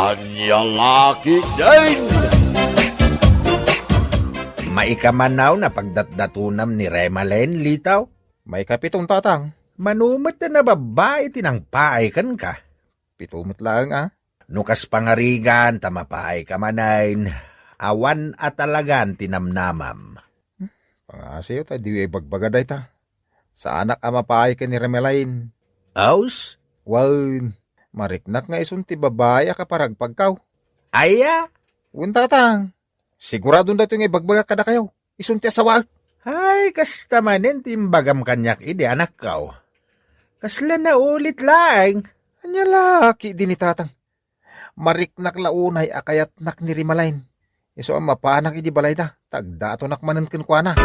Anya laki din! Maikamanaw na pagdatdatunam ni Remalen, litaw. May kapitong tatang. Manumot na babae tinangpaay kan ka. Pitumot lang Nukas pangarigan, tamapaay ka manayn. Awan at talagan tinamnamam. Pangasiyo ta, di bagbagaday ta. Sa anak amapaay ka ni Remelain. Aus? Wan, mariknak nga isunti babae ka paragpagkaw. Aya? Wan tatang. Sigurado na ito nga ibagbaga kada kayo. Isunti asawa. Ay, kastamanin timbagam kanyak ide anak kaw. Kasla na ulit lang. Anya laki din ni tatang. Mariknak launay akayat nak ni Remelain. Iso ang mapanak iji balay da. Tagdato nakmanan kwa na.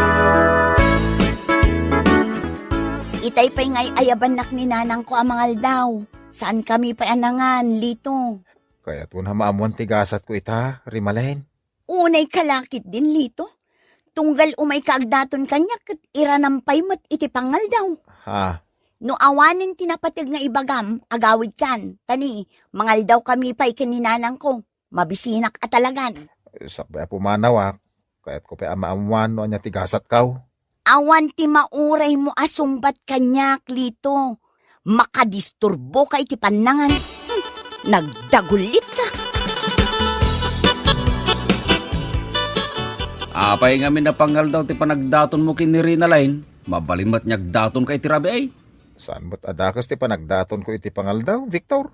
Itay pa'y ngay ayaban nak ni nanang ko amangal daw. Saan kami pa anangan, Lito? Kaya to na maamuan tigasat ko ita, Remelain. Unay kalakit din, Lito. Tunggal umay kaagdaton kanya kat iranampay mat itipangal daw. Ha? No awanin tinapatig nga ibagam, agawid kan. Tani, mangal daw kami pa'y kaninanang ko. Mabisinak atalagan. Sakbay pumanaw Kaya't ko pa amaamuan no anya tigasat kaw. Awan ti mauray mo asumbat kanyak, Lito. Makadisturbo ka iti panangan. Nagdagulit ka. Apay nga minapangal daw ti panagdaton mo kinirinaline. Mabalimat niyag daton kay tirabi ay. Saan ba't adakas ti panagdaton ko iti pangal daw, Victor?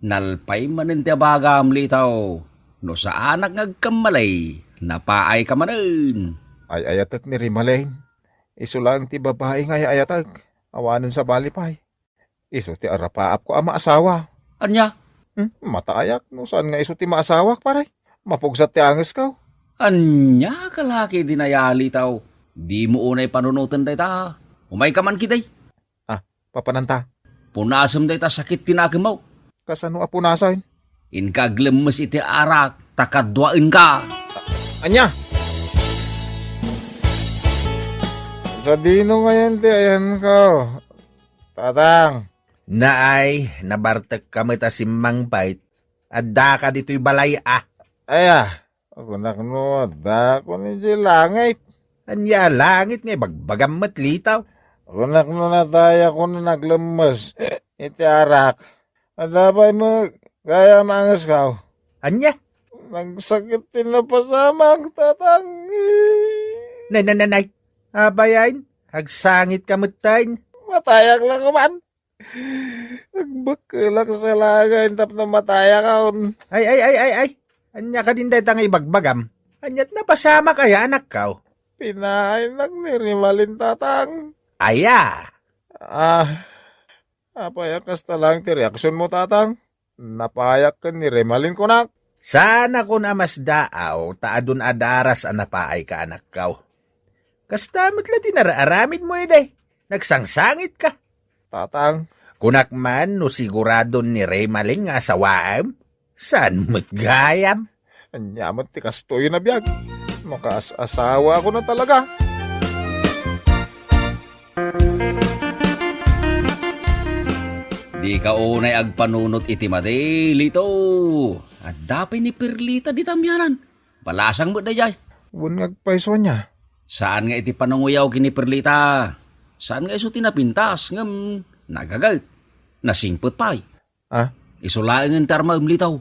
Nalpay manin ti abagam litaw. No sa anak ngagkamalay, napaay ka manin. Ay ayatak ni Remelain. Iso lang ti babae nga ayatak. Awanon sa balipay. Iso ti arapaap ko ama asawa. Anya? Mataayak no saan nga iso ti maasawak paray. Mapugsat ti anges kaw. Anya kalaki dinayali taw. Di mo unay panunutan day ta. Umay ka man kitay. Papananta. Punasam day ta sakit tinagamaw. Kasano apunasain? Inkaglemes iti arak, takadwain ka. Anya! Sa dino ngayon ti ayan ko. Tatang. Naay, nabartek kami ta simmang pait. Adda ka dito'y balay Aya. Ako nakno, da ko ni langit. Anya langit nga bagbagam mat litaw. Ako nakno nataya ko na naglemes. Iti arak. Adabay mo, kaya mangas kaw. Anya? Nagsakit din na pasamang tatang. Nay. Abayain, hagsangit kamutain. Matayak lang man. Nagbakilak sa lagay, tap na matayak kaon. Ay. Anya ka din dahil ibagbagam. Anya't napasama kaya anak kaw. Pinahay lang ni Remelain tatang. Aya. Napayakas talang ti reaksyon mo tatang. Napayak ka ni Remelain ko nak. Sana ko na mas daaw, taadun adaras anapaay ka anak kaw. Kastamit la tinaraaramid mo ide. Nagsangsangit ka. Tatang. Kunak man no sigurado ni Remelain nga asawaam. Saan mo't gayam? Anyamat ti kastoy na biyag. Makaas-asawa ko na talaga. Di ka unay agpanunot iti madi, Lito. At dapay ni Perlita di tamyanan. Balasang mo na jay. Bunngag paiso niya. Saan nga iti panunguyaw kini Perlita? Saan nga iso tinapintas? Ngam, nagagal. Nasingpot pa'y. Isulaing ang tarma Litaw.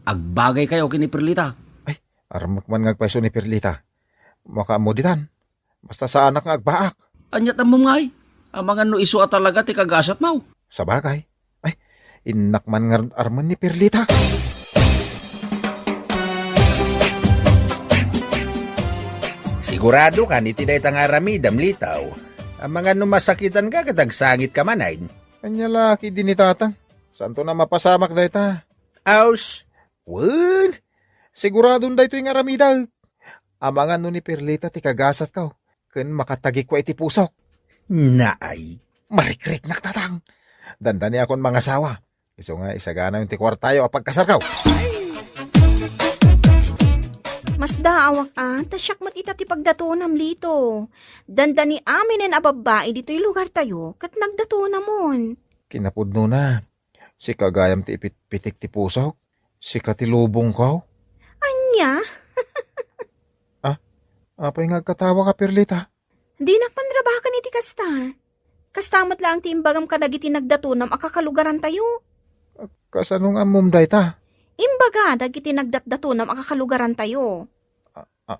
Agbagay kayo kini Perlita. Ay, aramak man ngagpaiso ni Perlita. Makamuditan. Basta sa anak nga agbaak. Anyat ang mungay. Ang mga no iso at talaga ti kagasat mau. Sa bagay. Ay, inak man nga arman ni Perlita. Sigurado ka ni tiday tangaramidam litaw. Ang mga numasakitan ka katagsangit ka manayn. Kanya laki din ni tatang. Saan to na mapasamak dahi ta? Aus. Well, siguradong da ito yung aramidag. Amangan no ni Perlita ti kagasat kaw. Kun makatagi ko iti pusok. Naay. Marikrik naktatang. Dandani akon mga sawa. Iso nga isagana yung ti kwartayo apagkasar kaw. Mas daawak tasyak mat ita ti pagdatunam Lito. Dandani aminen a babae dito'y lugar tayo, kat nagdatuna mon. Kinapudno na. Si kagayam ti pitik ti pusok. Si katilubong ko. Anya, Apay nga katawa ka, Perlita. di nakpanrabakan iti kasta. Kastamat lang ti imbagam kadagiti nagdatunam akakalugaran tayo. Kasanong amom dayta? Imbaga, dagiti nagdatdatunam akakalugaran tayo.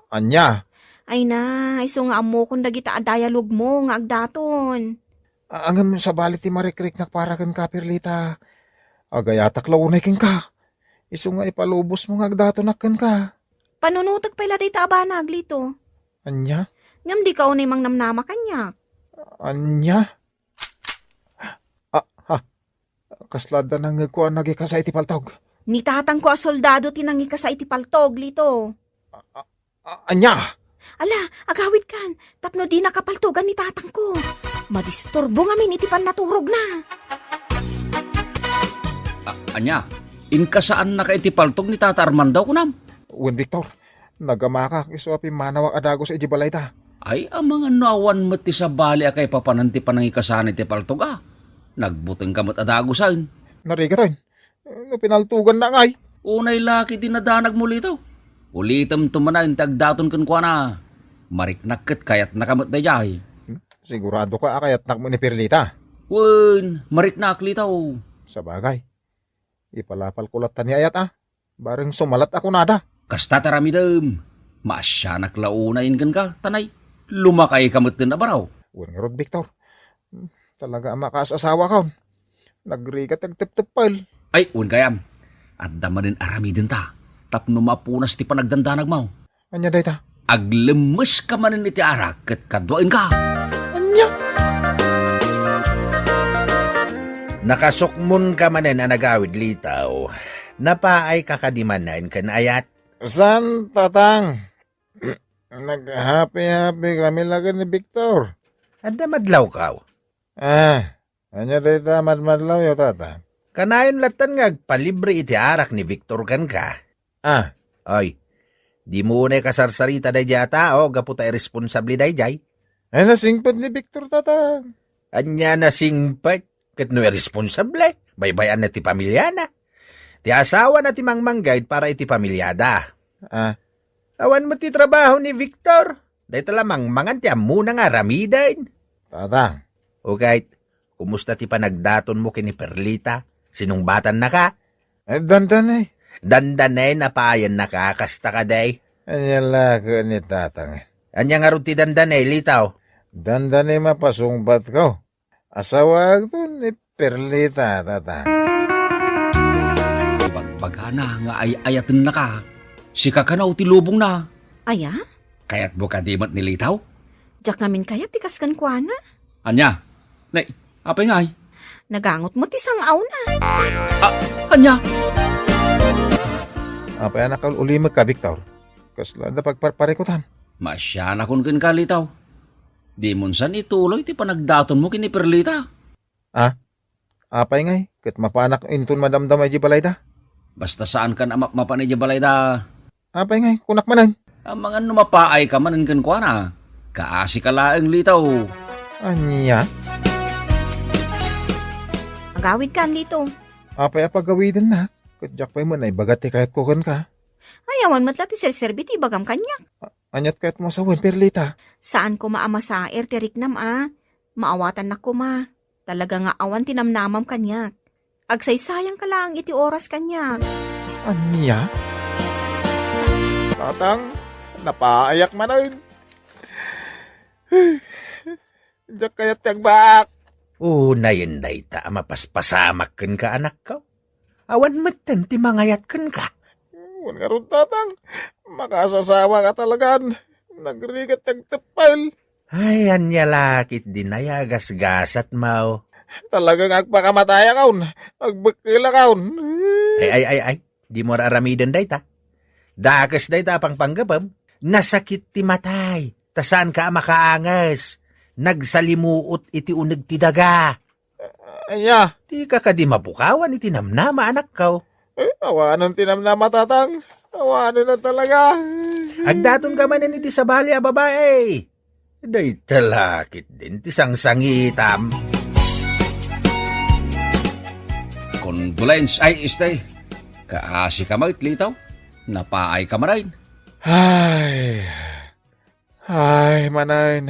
Anya? Ay na, iso nga amo kung dagita a dialogue mo nga agdaton. Angam sa balit ti marikrik nakparakan ka, Perlita. Agayatak launay king ka. Iso nga ipalubos mo nga agdatonakan ka. Panunutag pala dita abanag lito. Anya? Ngam di ka unay mang namnama kanya. Anya? Kaslada nang kuan nagika sa iti paltog. Ni tatang ko a soldado tinangi ka sa iti paltog lito. Anya? Ala, agawid kan. Tapno di nakapaltogan ni tatang ko. Madisturbo ngamin iti pan naturog na. Anya, inka saan nakaitipaltog ni Tata Armando kunam? Wen Victor, nagamaka iso api manawak adago sa ijibalay ta. Ay, ang mga nawan mati sa bali akay papananti panangikasan iti paltog Nagbuteng kamot adagusan. Narigatoy, pinaltugan na ngay. Unay laki dinadanag mo lito. Ulitam tumanain tagdaton kan kwa na. Mariknakit kayat nakamot na jay. Sigurado ka akayat nak mo ni Perlita. Wen, mariknak lito. Sa bagay, ipalapal kulat ta ni ayat Bareng sumalat ako nada. Kasta taramidam. Masyanak launain kan ka, tanay. Lumakay kamot din na baraw. Wen nga rod Victor, talaga makasasawa ka. Nagrigat agtip-tipal. Ay, wen kayam. At damanin aramidin ta. Tapno mapunas ti panagdandanag mo. Anya dayta? Aglemes ka manin iti arak ket kadwain ka. Anya? Nakasukmon ka manen na nagawid litaw. Napaay kakadimanan kan ayat. San, tatang? Nag-happy-happy kami lagi ni Victor. Anda madlaw kaw. Anya dayta madmadlaw yo tata. Kanayon latan nga agpalibre iti arak ni Victor kan ka. Oy, di mo na kasarsarita day jaya tao, gaputa irresponsable day jay. Ay nasingpad ni Victor tata. Anya na singpat, kat no irresponsable, baybayan na ti pamilya na. Ti asawa na ti mangmanggayd para iti pamilyada. Awan mo ti trabaho ni Victor, day talamang mangan ti amuna nga ramidain. Tatang. O kahit, kumusta ti panagdaton mo kini Perlita? Sinungbatan na ka? Dandan Dandanay na paayan na ka, kasta ka day. Anya lako ni tatang. Anya nga rin ti dandanay, litaw. Dandan mapasungbat ko. Asawag to ni Perlita, tatang. Bagbagana nga ay ayatin na ka. Si kakanaw ti lubong na. Aya? Kaya't bukadimat nilitaw? Diyak namin kaya tikas kan kwa na. Anya? Nay, apay ngay? Nagangot mo ti sangaw na. Anya? Apay anak ulimag ka, Victor. Kasla na pagparparekutan. Masya na kun ka litaw. Di munsan ituloy ti panagdaton mo kini Perlita. Apay ngay, kat mapanak intun madamdam ay jibalay da. Basta saan ka na mapanay balay da. Apay ngay, kunak manan. Ang mga numapaay ka manan kan kwa na. Kaasi ka laeng litaw. Anya? Agawid kan lito. Apay apagawidan na. Kadyak pa'y man ay bagati kahit kukan ka. Ayawan matla ti serserbi ti bagam kanya. Anyat kahit mo sa Perlita. Saan ko maama sa tirik nam Maawatan na ko ma. Talaga nga awan tinamnamam kanya. Agsaysayang ka lang iti oras kanya. Anya? Tatang, napaayak man ay. Diyak kaya't tagbak. Unayin day ta, mapaspasamak kan ka anak ka. Awan matan ti mangayat kan ka. Huwag nga ron, tatang. Makasasawa ka talagan. Nagrigat tagtapal. Ay, anya lakit dinayagas-gasat mau. Talagang agpakamataya kaun. Agbakila kaun. Ay, di mo raramidan day ta. Dakas day ta pang panggapam. Nasakit ti matay. Tasan ka makaangas. Nagsalimuot iti uneg ti daga. Anya, Di ka di mapukawan iti namnama anak ka. awanan tinamnama, tatang. Awanan na talaga. Agdaton ka manan iti sabali a babae. Day talakit din ti sangsangitam. Condolence ay istay. Kaasi ka mait, litaw. Napaay ka marain. Ay, manain.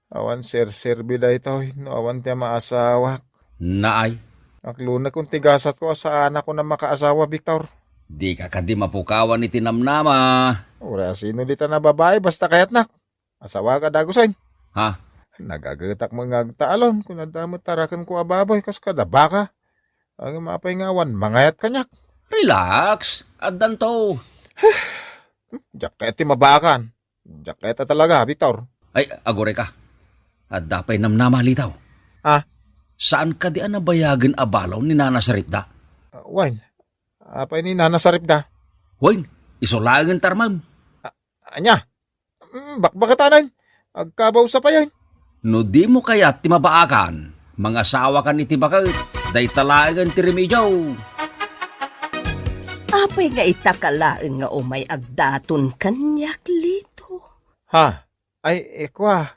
Awan sir-sirbi da ito. No, awan tiya maasawak. Naay. Akluna kung tigasat ko sa anak ko na makaasawa, Victor. Di ka kadi mapukawan ni tinamnama. Ura, sino dito na babae, basta kayat nak. Asawa ka dagusain. Ha? Nagagatak mo nga taalon, kung nadamot tarakan ko ababoy, kas kada baka. Ang mapay ngawan, mangayat kanyak. Relax. Addan to. Jaketi mabakan. Jaketa talaga, Victor. Ay, agore ka. At dapay namnama, litaw. Ah? Saan ka di anabayagan abalaw ni Nana Saripda? Wine, apay ni Nana Saripda. Hoy, isulagan tarmam. Anya, bakbakatanan. Agkabaw sa payan. No di mo kaya timabaakan. Mga asawa ka ni Tibakit. Day talagan ti Remedyaw. Apay nga itakalaeng nga umay agdaton kanyak lito. Ha? Ay, ekwa.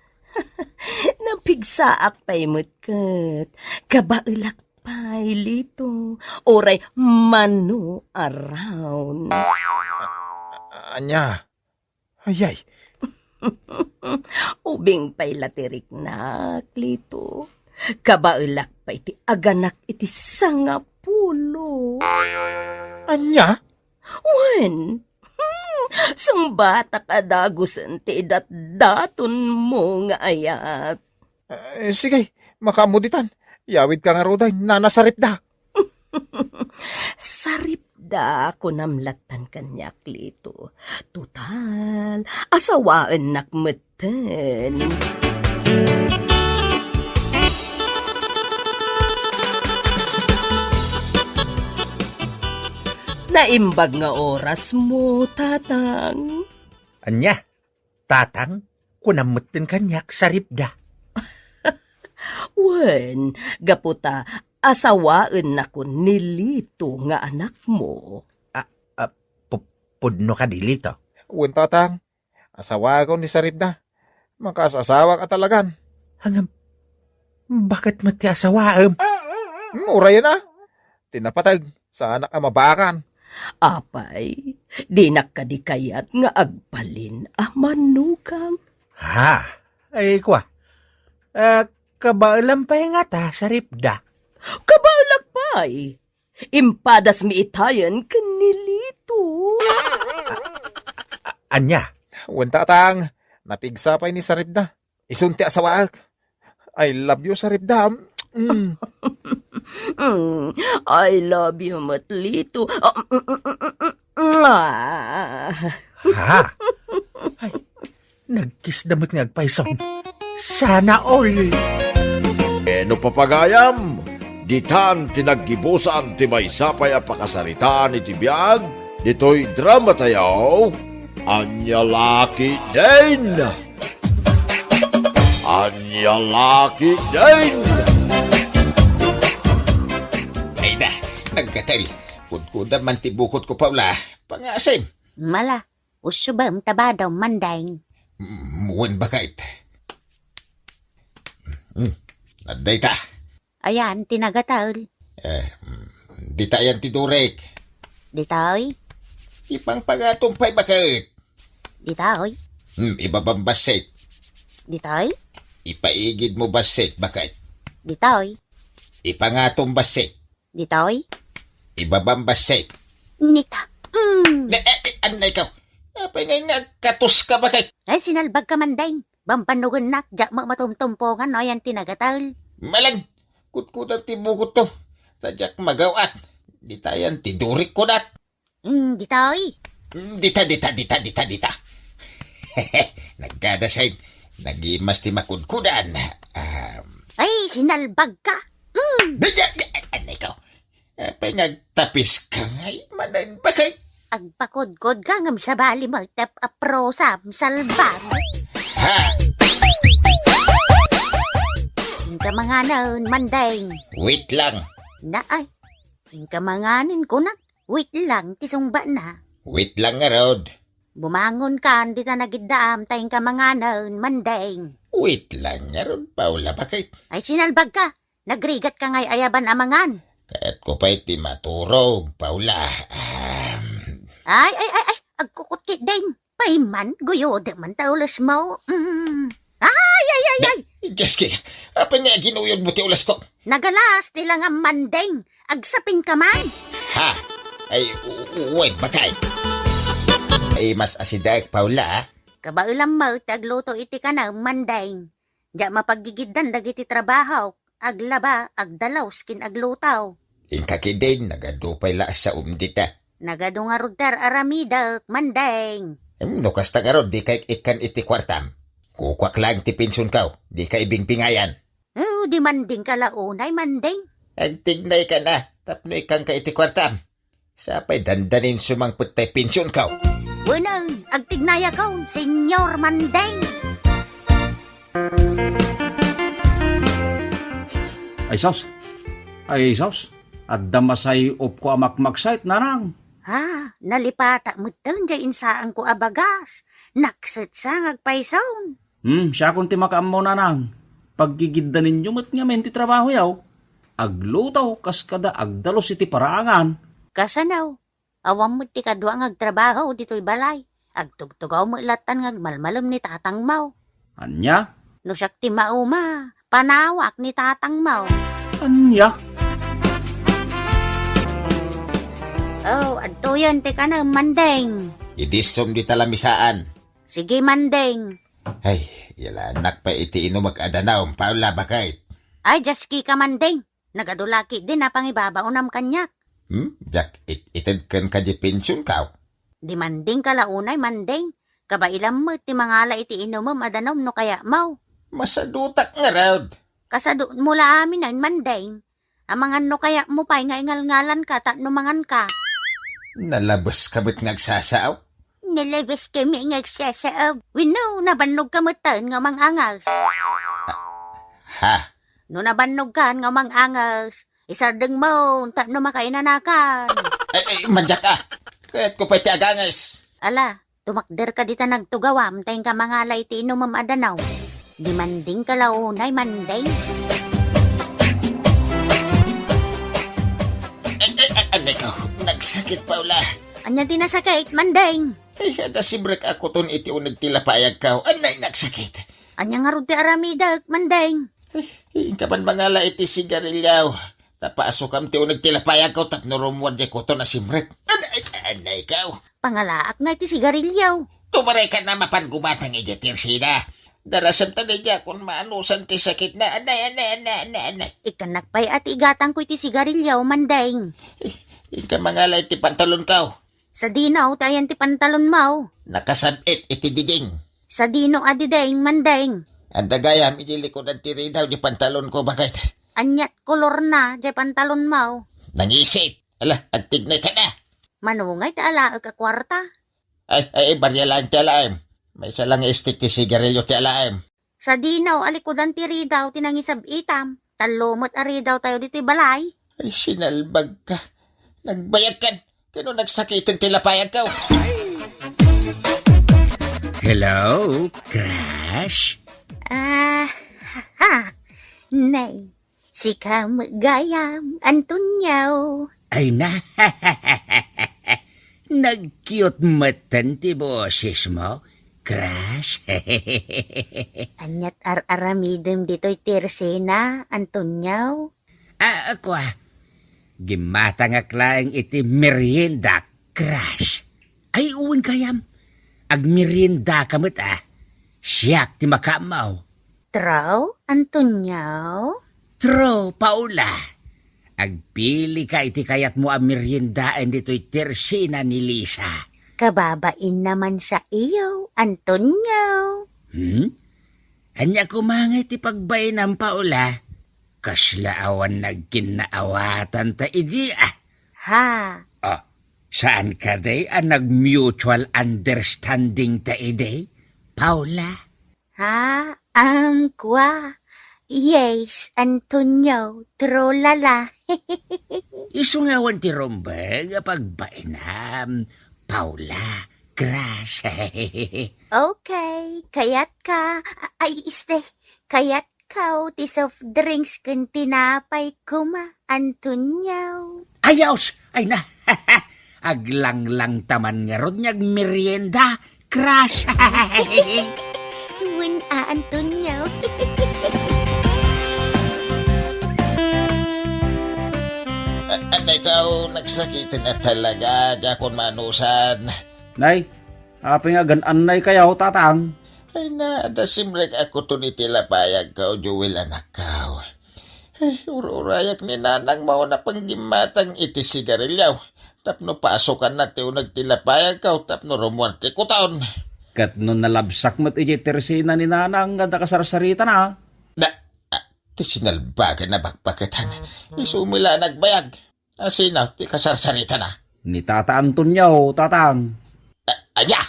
Napigsaak pa'y mutkat. Kabailak pa'y lito. Oray manu around. Anya. Ayay. Ubing pa'y latirik na lito. Kabailak pa'y ti aganak iti sangapulo. Anya? Wen, sumbatak adagusan ti daton mo nga ayat. Sige, makamuditan. Yawid ka nga roday, Nana Saripda. Saripda ko namlatan kanyak lito. Total, asawaan nakmeten. Naimbag nga oras mo, tatang. Anya, tatang, kunamutin kanyak Saripda. Wen, gaputa, asawaan na ko nilito nga anak mo. Pudno ka dilito. Uwan tatang, asawa ko ni Saripda. Makasasawa ka talagan. Hangam, bakit mati asawaam? Urayan na. Tinapatag sa anak ang mabakan. Apay, di nakadikayat nga agbalin manugang. Ha? Ay, kwa. Kabailan pa nga ta, Saripda. Kabalak pa'y. Impadas mi itayan kanilito. Anya, Uwan tatang, napigsapay ni Saripda. Isunti asawaak. I love you, Saripda. I love you, Matlito. ha? Ay, nagkiss damot nga agpaisom. Sana all. Eno papagayam, ditan tinaggibusan ti may sapay a pakasaritaan iti biyag, dito'y drama tayaw, Anya Laki din! Anya Laki din! Ay na, nagkatel. Kudkuda man tibukot ko paula. Pangasim. Mala, uso ba ang taba daw mandaing? Muwan bakit? Naday ta. Ayan, tinagatal. Di tayan tidurek. Ditoy, Ipang pagatumpay bakit? ditoy, Ibabang basit. ditoy, Ipaigid mo basit bakit? ditoy, Ipangatong basit. ditoy. Ibabang basit. Nita. Ano ikaw? Apay ngay nagkatus ka bakit? Ay, sinalbag ka mandaing. Bampanugan nak, jak matumtumpongan, o yan tinagatal. Malang, kutkudang tibukot to. Sadyak magawat. Di tayan tidurik ko nak. Ditoy. Dita. Nagkadasayin. Nagimas ti makudkudan. Ay, sinalbag ka. Ano ikaw? Apay nagtapis ka ngay. Manan bakit? Agpakod-kod ka ngam sa bali mo, tap aprosam, salbag. Ha? Hingka mga naon, mandaing. Wait lang. Na ay, hingka manganin ko na. Wait lang, tisungba na. Wait lang nga, Rod. Bumangon ka, di ta nagiddaam, tayong ka mga naon, mandaing. Wait lang nga, Rod. Paula, bakit? Ay, sinalbag ka. Nagrigat ka ngay ayaban amangan. Kaya't ko pa'y ti maturog, Paula. Ay, agkukutkit din. Paiman, guyod man taulas mo. Ay. Diyos kaya, apa nga ginuyod mo ti ulas ko? Nagalas tila nga mandeng. Agsapin ka man. Ha? Ay, wait, bakay? Ay, mas asidag, Paula, ah. Kabailam mo, tagluto iti ka na mandeng. Diya mapagigiddan dagiti trabaho. Aglaba, agdalaw, skin aglutaw. Inkakidin, nagadupay la sa umdita. Nagadunga rudar aramidak, mandeng. No kasta garod, di kay ikan iti kwartam. Kukwak lang ti pensyon kaw, di kay bingpingayan. Oh, di manding kalaunay, mandeng. Agtignay ka na, tapno ikang ka iti kwartam. Sapay dandanin sumangput tay pensyon kaw. Bunang, agtignaya ka, senyor mandeng. Ay sos, at damasay op ko amakmaksait narang. Ha, nalipata mo tan dyan insaan ko abagas. Naksit sang agpaisaw. Siya kung ti makaam mo nanang. Paggigidda ninyo mat nga men ti trabaho yaw. Aglutaw kas kada agdalos iti paraangan. Kasanaw, awam mo ti kadwa ang agtrabaho dito'y balay. Agtugtugaw mo ilatan ngagmalmalam ni tatang mau. Anya? No siyak ti mauma, panawak ni tatang mau. Anya? Oh, adto yan, teka na, mandeng. Idisom di talamisaan. Sige, mandeng. Ay, yala anak pa iti ino mag-adanaw, Paula, bakay? Ay, jaski ka, mandeng. Nagadulaki din na pangibabaonam kanyak. Jak, itid kan ka di pensyon kaw. Di manding kalaunay, mandeng. Kabailam mo, ti mangala iti inumam adanom no kaya mau. Masadutak nga raod. Kasado mula amin ay mandeng. Amangan no kaya mo pa'y nga ingal-ngalan ka, numangan ka. Nalabas ka ba't nagsasaaw? Nilabas kami ngagsasaab. Wino, nabanog ka matan nga mangangas. Ha? No nabanog ka nga mangangas. Isardeng mo, no makainanakan. Ay, manjak ka. Kaya't ko pa'y tiagangas. Ala, tumakder ka dita nagtugawam, tayong ka mga laiti inumam adanaw. Di manding ka launay, manding. Anay ko, nagsakit, Paula. Anya di nasakit, manding. Ay, hada si Brek ako ton iti unag tilapayag ka. Anay, nagsakit. Anya nga rudi aramidag, manding. Ka man mangala iti sigarilyaw. Tapaaso kam ti unag tilapayag ka, tapno rumwad di ko to na si Brek. Anay ka. Pangalaak nga iti sigarilyaw. Tumaray ka na mapangumatang ijatir sina. Darasam tanay kung maanusan ti sakit na anay. Ikanak pa'y at igatang ko iti sigarilyaw, manding. Ika mangala iti pantalon ka. Sa dinaw, tayan ti pantalon mau. Nakasabit iti diding. Sa dino adideng, manding. Ang dagayam, inilikod ang tiridaw di pantalon ko, bakit? Anyat kolor na, di pantalon mau. Nangisit. Ala, agtignay ka na. Manungay ta ala ka kwarta. Ay, barya lang ti alaim. May isa lang istik ti sigarilyo ti alaim. Sa dinaw, alikodan ti ridaw, tinangisab itam. Talumot aridaw tayo dito balay. Ay, sinalbag ka. Nagbayag kan. Kano nagsakitin ti lapayag ka? Hello, Crush? Nay, si Kamagayam, Antonio. Ay na, nag-cute matan ti boses mo, Crush. Anyat aramidem dito'y tirsena, Antonio. Ako gimatangak laeng iti merienda, Crush. Ay uwing kayam, ag merienda kamot siyak ti makamaw. Traw, Antonio? Tro, Paula. Agpili ka iti kayat mo ang meriendaan dito'y tersina ni Lisa. Kababain naman sa iyo, Antonio. Anya kumangay ti pagbay ng Paula. Kaslaawan nagkinaawatan ta idi Ha? Saan ka day nag-mutual understanding ta idi, Paula? Ha? Kwa? Yes, Antonio. Trolala. Isungawan ti Rombeg pagbainam, Paula, Crush. Okay, kayat ka. Ay, kayat ka, ti soft drinks kun tinapay kuma. Antonio. Ayaws! Ay na! Aglang-lang taman nga rod niyag merienda. Crush! Win Antonio. Ano ikaw, nagsakitin na talaga, Jakon Manusan. Nay, apay nga gananay kayaw, tatang. Ay na, da simrek ako to ni tilapayag ka, Joel anak ka. Ay, ururayak ni nanang mao na panggimatang iti sigarilyaw. Tapno pasokan na tiyo nagtilapayag ka, tapno rumuante ko taon. Kat no nalabsak mo't iti tersina ni nanang ganda kasarsarita na. Ti sinalbagan na bakbaketan. Isumila nagbayag. Asinaw, ti kasarsarita na. Ni Tata Antonio, tatang. Anya!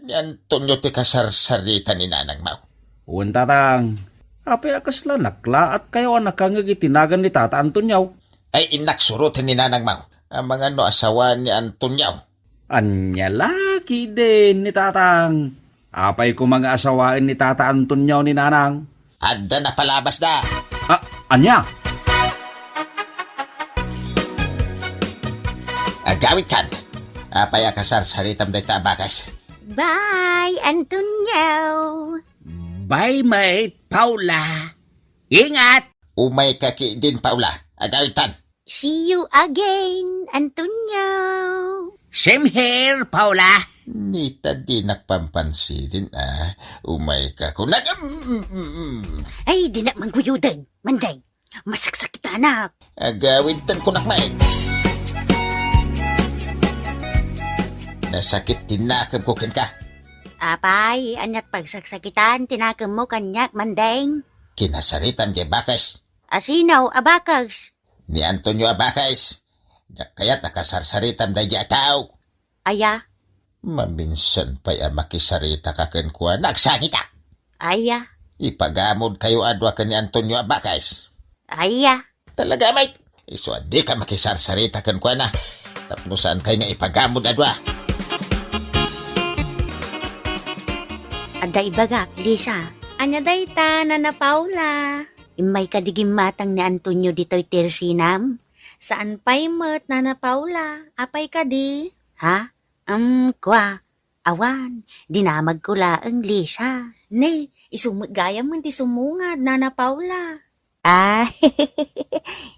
Ni Antonio ti kasarsarita ni nanang mao. Uwan, tatang. Apay akas lang nakla at kayo anak kang tinagan ni Tata Antonio. Ay inaksurutin ni nanang mao. Ang mga no asawa ni Antonio. Anya laki din ni tatang. Apay ko mga asawain ni Tata Antonio ni nanang. Adda na palabas da. Anya? Agawit kan. Apaya kasarsaritam da tabakas. Bye, Antonio. Bye, mate, Paula. Ingat! Umay kaki din Paula. Agawitan. See you again, Antonio. Same here, Paula. Nita di nakpampansidin Umay ka kung Ay, di na mangguyudan. Manday, masaksak kita, anak. Agawitan ko nakmain. Nasakit tinakam ko ka. Apay, anyat pagsaksakitan, tinakam mo kanyak, mandeng. Kinasaritam di Abakas. Asinaw, abakas. Ni Antonio Abakas. Kaya nakasarsaritam da di ataw. Aya, Maminsan pa'y makisarita ka kuha. Nagsangit ka. aya, Ipagamod kayo adwa ka ni Antonio Abakas. aya. Talaga, mate. Iso di ka makisarsarita kuha na. Tapno saan kayo nga ipagamod adwa. Aday bagak, Lisa. Anya dayta, Nana Paula. Imay kadigim matang ni Antonio dito'y tirsinam. Saan pa'y met, Nana Paula? Apay ka di? Ha? Kwa. Awan, dinamag ko laang, Lisa. Ne, isumut gaya mo ti sumungad, Nana Paula. Ah,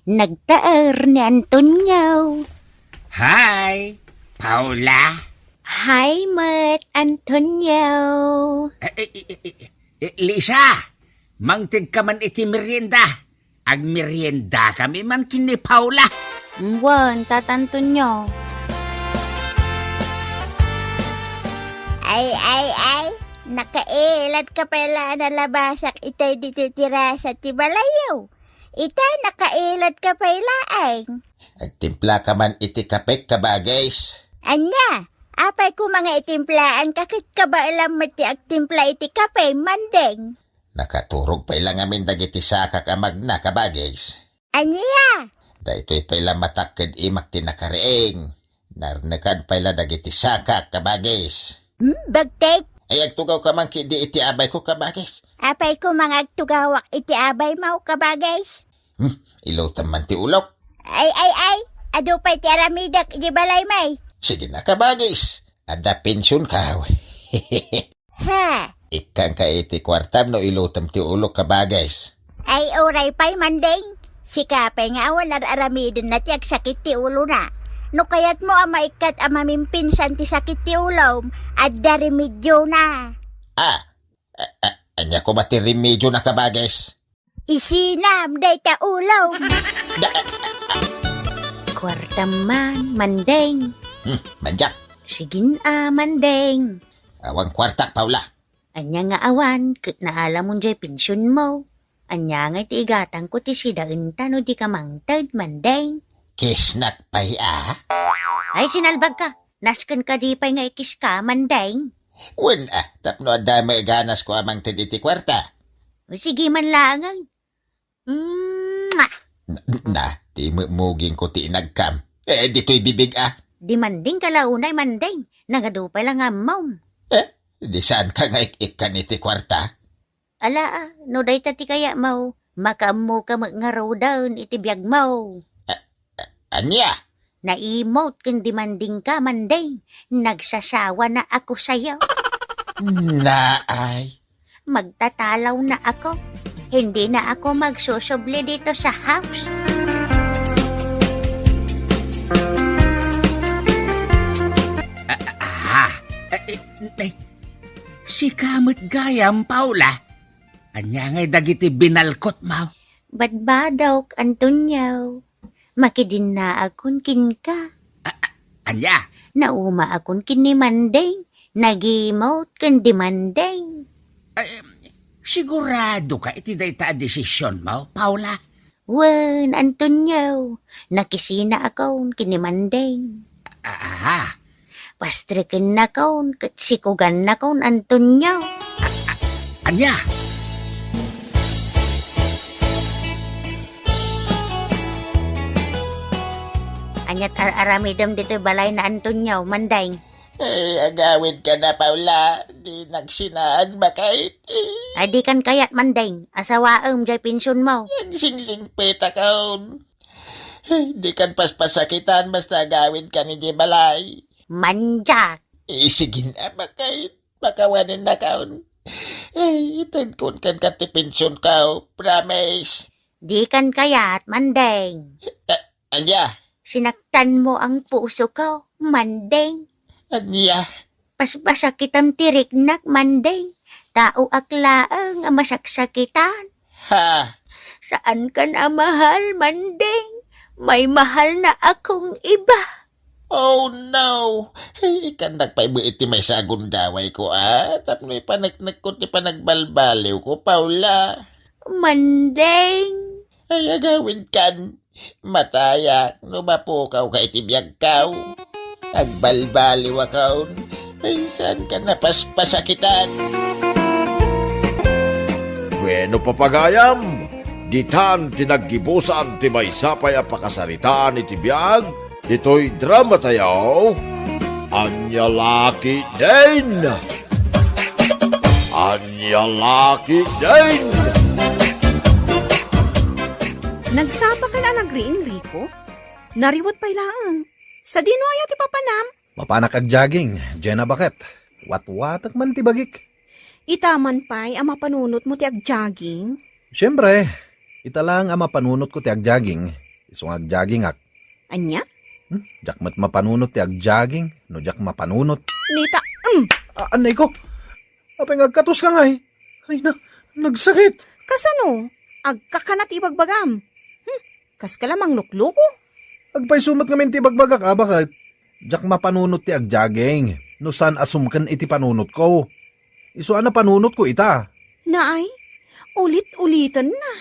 nagtaer ni Antonio. Hi, Paula. Hi, Mat Antonio. Lisa, mangtig ka man iti merienda. Ag merienda kami man kini Paula. Wan, Tata Antonio. Ay, nakailat ka pala na labasak itay dito tira sa tibalayaw. Itay nakailat ka pala ay. Agtimpla ka man iti kapek kabagays. Anya, apay ko mga itimplaan kakit ka ba alam mati agtimpla iti kape, mandeng? Nakaturog pa ilang amin dagiti sakak amag na kabagays. Anya? Da ito'y paila matakad imak tinakareeng. Narnakan paila dagiti sakak kabagays. Bagtek? Ay agtugaw ka man di iti abay ko kabagays. Apay ko mga agtugawak iti abay mau kabagays. Ilutan man ti ulok. Ay, ado pa'y ti aramidak iti balay may. Sige na kabagays. Ada pensyon ka. Ha? Ikang ka iti kwartam no ilutam ti ulok kabagays. Ay, oray pa'y mandeng. Si kapay nga awan aramidin na ti agsakit ti ulo na. No kayat mo maikat mamimpinsan ti sakit ti ulo at darimidyo na. Anya ko matirimedyo na kabagays. Isinam day ta ulo. Kwartaman, mandeng. Manjak. Sigin mandeng. Awang kwarta, Paula. Anya nga awan, kat naalam mo jay pensyon mo. Anya nga ti igatang ko ti sidain tano di ka mangtad, mandeng. Kisnak pa'y Ay, sinalbag ka. Naskan ka di pa'y nga ikis ka, mandeng. Wen tapno ada may ganas ko amang titi kwarta. O sige man langang. Ti muging ko ti inagkam. Dito'y bibig Di manding kalaunay, mandeng. Nangadupay lang amom. Di saan ka nga ikan iti kwarta? Ala, no day tati kaya mau. Makamu ka nga iti biyag mo. Anya? Na-emote kung demanding ka, Manding. Nagsasawa na ako sa'yo. Naay. Magtatalaw na ako. Hindi na ako magsusubli dito sa house. Si kamot gayam, Paula. Anya ngay dagiti binalkot mo. Badbadaw, Antonio. Makidin na akon kin ka. Anya? Nauma akon kin ni Manding. Nag-emote kan di Manding. Sigurado ka iti dayta desisyon mo, Paula? Wen, Antonio. Nakisina akon kin ni Manding. Pastrikin na kaon, katsikugan na kaon, Antonio. Anya? Anyat aramidam dito balay na Antonio, Manday. Agawid ka na, Paula. Di nagsinaan ba kahit? Adi kan kayat, Manday. Asawaam jay pinsyon mo. Ang sing-sing peta kaon. Di kan paspasakitan basta agawid ka ni Jibalay. Manjak. Sige na ba kahit? Pakawanin na kaon. Itad kun kan katipensyon ka, promise. Di kan kayat, Manday. Anya? Sinaktan mo ang puso ko, Manday. Anya? Paspasakitam tirik nak, Manday. Tao aklaang masaksakitan. Ha? Saan ka na mahal, Manday? May mahal na akong iba. Oh no! Ikan nagpaibo iti may sagun daway ko Tapos may panagnak ko ti panagbalbaliw ko, Paula. Manday. Ay agawin kan. Matayak, numapukaw ka iti biyag kaw. Agbalbaliw akaw. Ay saan ka napaspasakitan? Bueno papagayam, ditan tinaggibusan ti may sapay a pakasaritaan iti biyag, dito'y drama tayaw, Anya Laki din! Anya Laki din! Nagsapa ka na nag-green, Rico? Nariwat pa ilaan. Sa dinuaya ti papanam. Mapanak ag jogging, Jenna bakit? Watwatak man ti bagik. Itaman pa'y ang mapanunot mo ti ag-jogging. Siyempre, ita lang ang mapanunot ko ti ag jogging. Isong ag jogging ak. Anya? Jak mat mapanunot ti ag jogging, no jak mapanunot. Nita, Anay ko, apay agkatos ka nga eh. Ay na, nagsakit. kasano? Agkakanat ibagbagam. Kas ka lamang lukluko. Agpay sumat ngamin ti bagbagak bakit? Jak mapanunot ti ag jogging, no san asumkan iti panunot ko. Iso na panunot ko ita. Naay, ulit-ulitan na.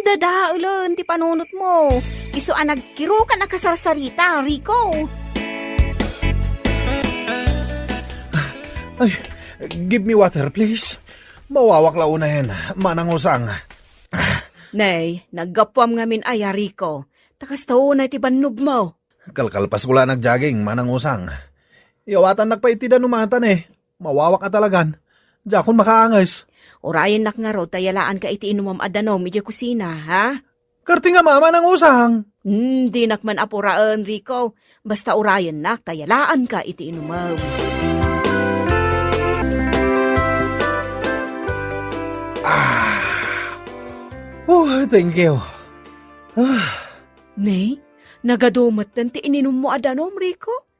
Dadaulan ti panunot mo. Iso nagkiro ka na kasarsarita, Rico. Ay, give me water please. Mawawak launahin, manangusang. Nay, naggapwam ngamin ay, Rico. Takas tao na iti bannog mo. Kalkalpas ko lang nag-jogging, manangusang. Iawatan nagpaitidan numatan eh. Mawawak ka talagan. Diakon makaangay. Orayan nak nga ro, tayalaan ka iti inumam adanom, iti kusina, ha? Karti nga mama ng usang. Di nakman apuraan, Rico. Basta orayan nak, tayalaan ka iti inumam. Thank you. Nay, nagadumatan ti ininom mo adanom, Rico?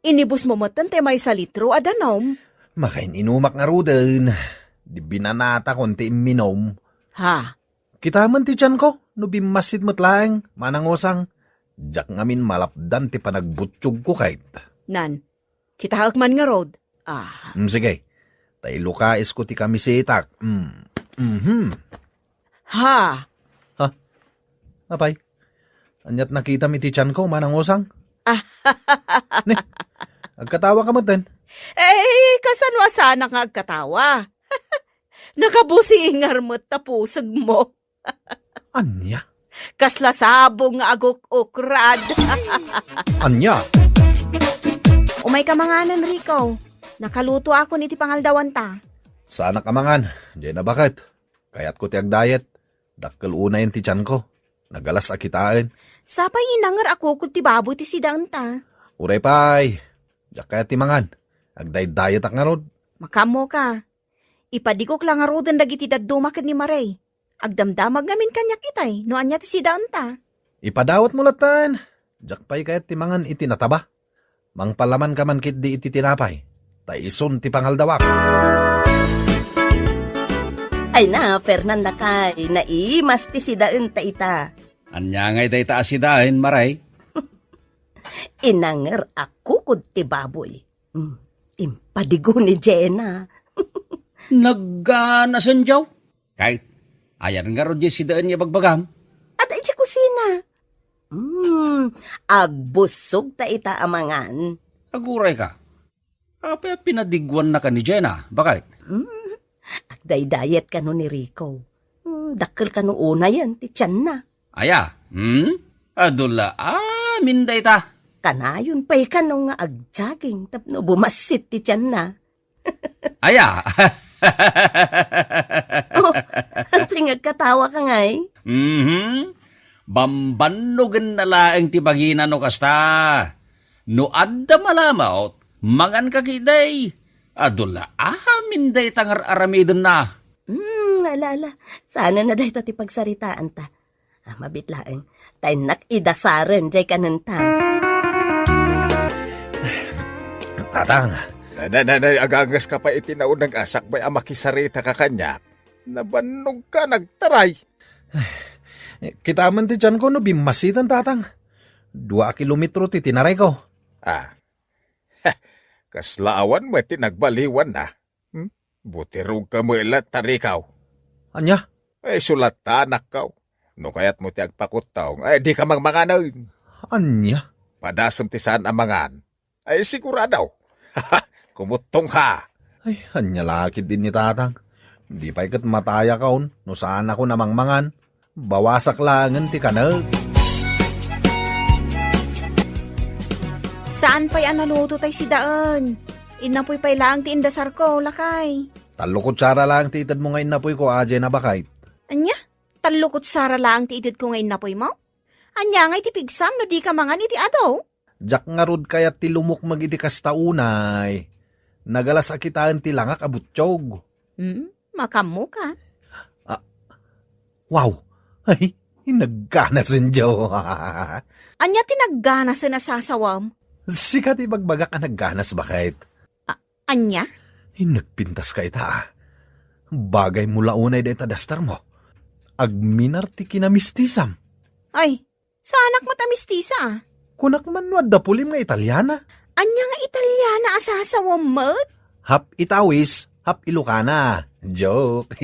Inibus mo matan ti may salitro adanom. Makaininumak nga ruden. Di binanata konti minom. Ha? Kita man ti tiyan ko, no bimasit matlaeng, manangusang. Jak ngamin malapdan ti panagbutsyog ko kahit. Nan, kita man nga rod. Sige, tayo lukais ko ti kamisetak. Ha? Apay, anyat nakita mi ti tiyan ko, manangusang. Ne, agkatawa ka mo din. Kasanwa sana nga agkatawa. Nakabusingar mo't tapusag mo. Anya? Kaslasabong nga aguk-ukrad. Anya? Umay ka manganan, Rico. Nakaluto ako niti pangaldawan ta. Sana kamangan, diyan na bakit? Kayat ko ti ag diet. Dakkel una yung ti tiyan ko. Nagalas akitaan. Sapay inangar ako kung ti baboy ti sidaan ta. Uray pay. Diyak kaya ti mangan. Agday-dayet ak nga rod. Makamo ka. Ipadikok lang nga rodan dagiti daddumakad ni Maray. Agdamdamag ngamin kanyak itay, no anya ti sidaan ta. Ipadawat mo latan. Diyak pay kaya ti mangan iti nataba. Mangpalaman ka man kit di iti tinapay. Taison ti pangaldawak. Ay na, Fernanda kay, naimas ti sidaan ta ita. Anya ngay day taasidahin, Maray. Inanger ako kud ti baboy. Impadigo ni Jenna. Nagganasan jaw. Kahit ayan nga ron sidaan niya bagbagam. At ay ti kusina. Agbusog ta ita amangan. Aguray ka. Apa pinadigwan na ka ni Jenna? Bakit? Agday-dayet ka no ni Rico. Dakkel ka no una yan, ti tiyan na. Aya, Adula, minday ta. Kanayon pa'y ka no nga agjaging tapno bumasit ti tiyan na. Aya. Oh, tingag katawa ka nga eh. Bambanugan na laeng ti bagina no kasta. No adda malamaot, mangan kakiday. Adula, minday tangar aramidon na. Alala, sana na dahi ti pagsaritaan ta. Mabitlaeng, tayo nakidasaren jay kananta. Tatang. Agagas ka pa itinaunang asak bay amakisarita ka kanya. Nabanog ka, nagtaray. Kita man ti tiyan ko no bimasitan tatang. 2 kilometro ti tinaray ko. Kaslaawan mo tinagbaliwan na. Butirog ka mo ilat tarikaw. Anya? Ay sulatanak ka. No kaya't mo ti agpakutaw. Ay di ka mangmanganan. Anya? Padasam ti saan amangan. Ay siguradaw. Kumutong ka. Ay, anya lakit din ni tatang. Di pa ikat mataya kaon. No saan ako namangmangan. Bawasak langan ti kanag. Saan pa'y analuto tay sidaan? Inapoy pa'y lang ti indasar ko, lakay. 3 kutsara lang ti itad mo ngayon napoy ko aje na bakait. Anya? 3 kutsara lang ti itid ko ngayon napoy mo? Anya ngay ti pigsam no di ka mangan iti adaw? Jak nga rod kaya ti lumok magiti kastaunay. Nagalas akitaan ti langak abutsyog. Makamo ka. Wow! Ay, nagkanasin jaw. Anya tinaggana sa nasasawam? Sikat ibagbaga ka nagganas bakit? Anya? Nagpintas ka ita. Bagay mula unay da itadastar mo. Agminar ti kinamistisam. Ay, sa anak matamistisa. Kunak man wadda pulim nga Italyana. Anya nga Italyana asasawam mat? Hap Itawis, hap Ilocana. Joke.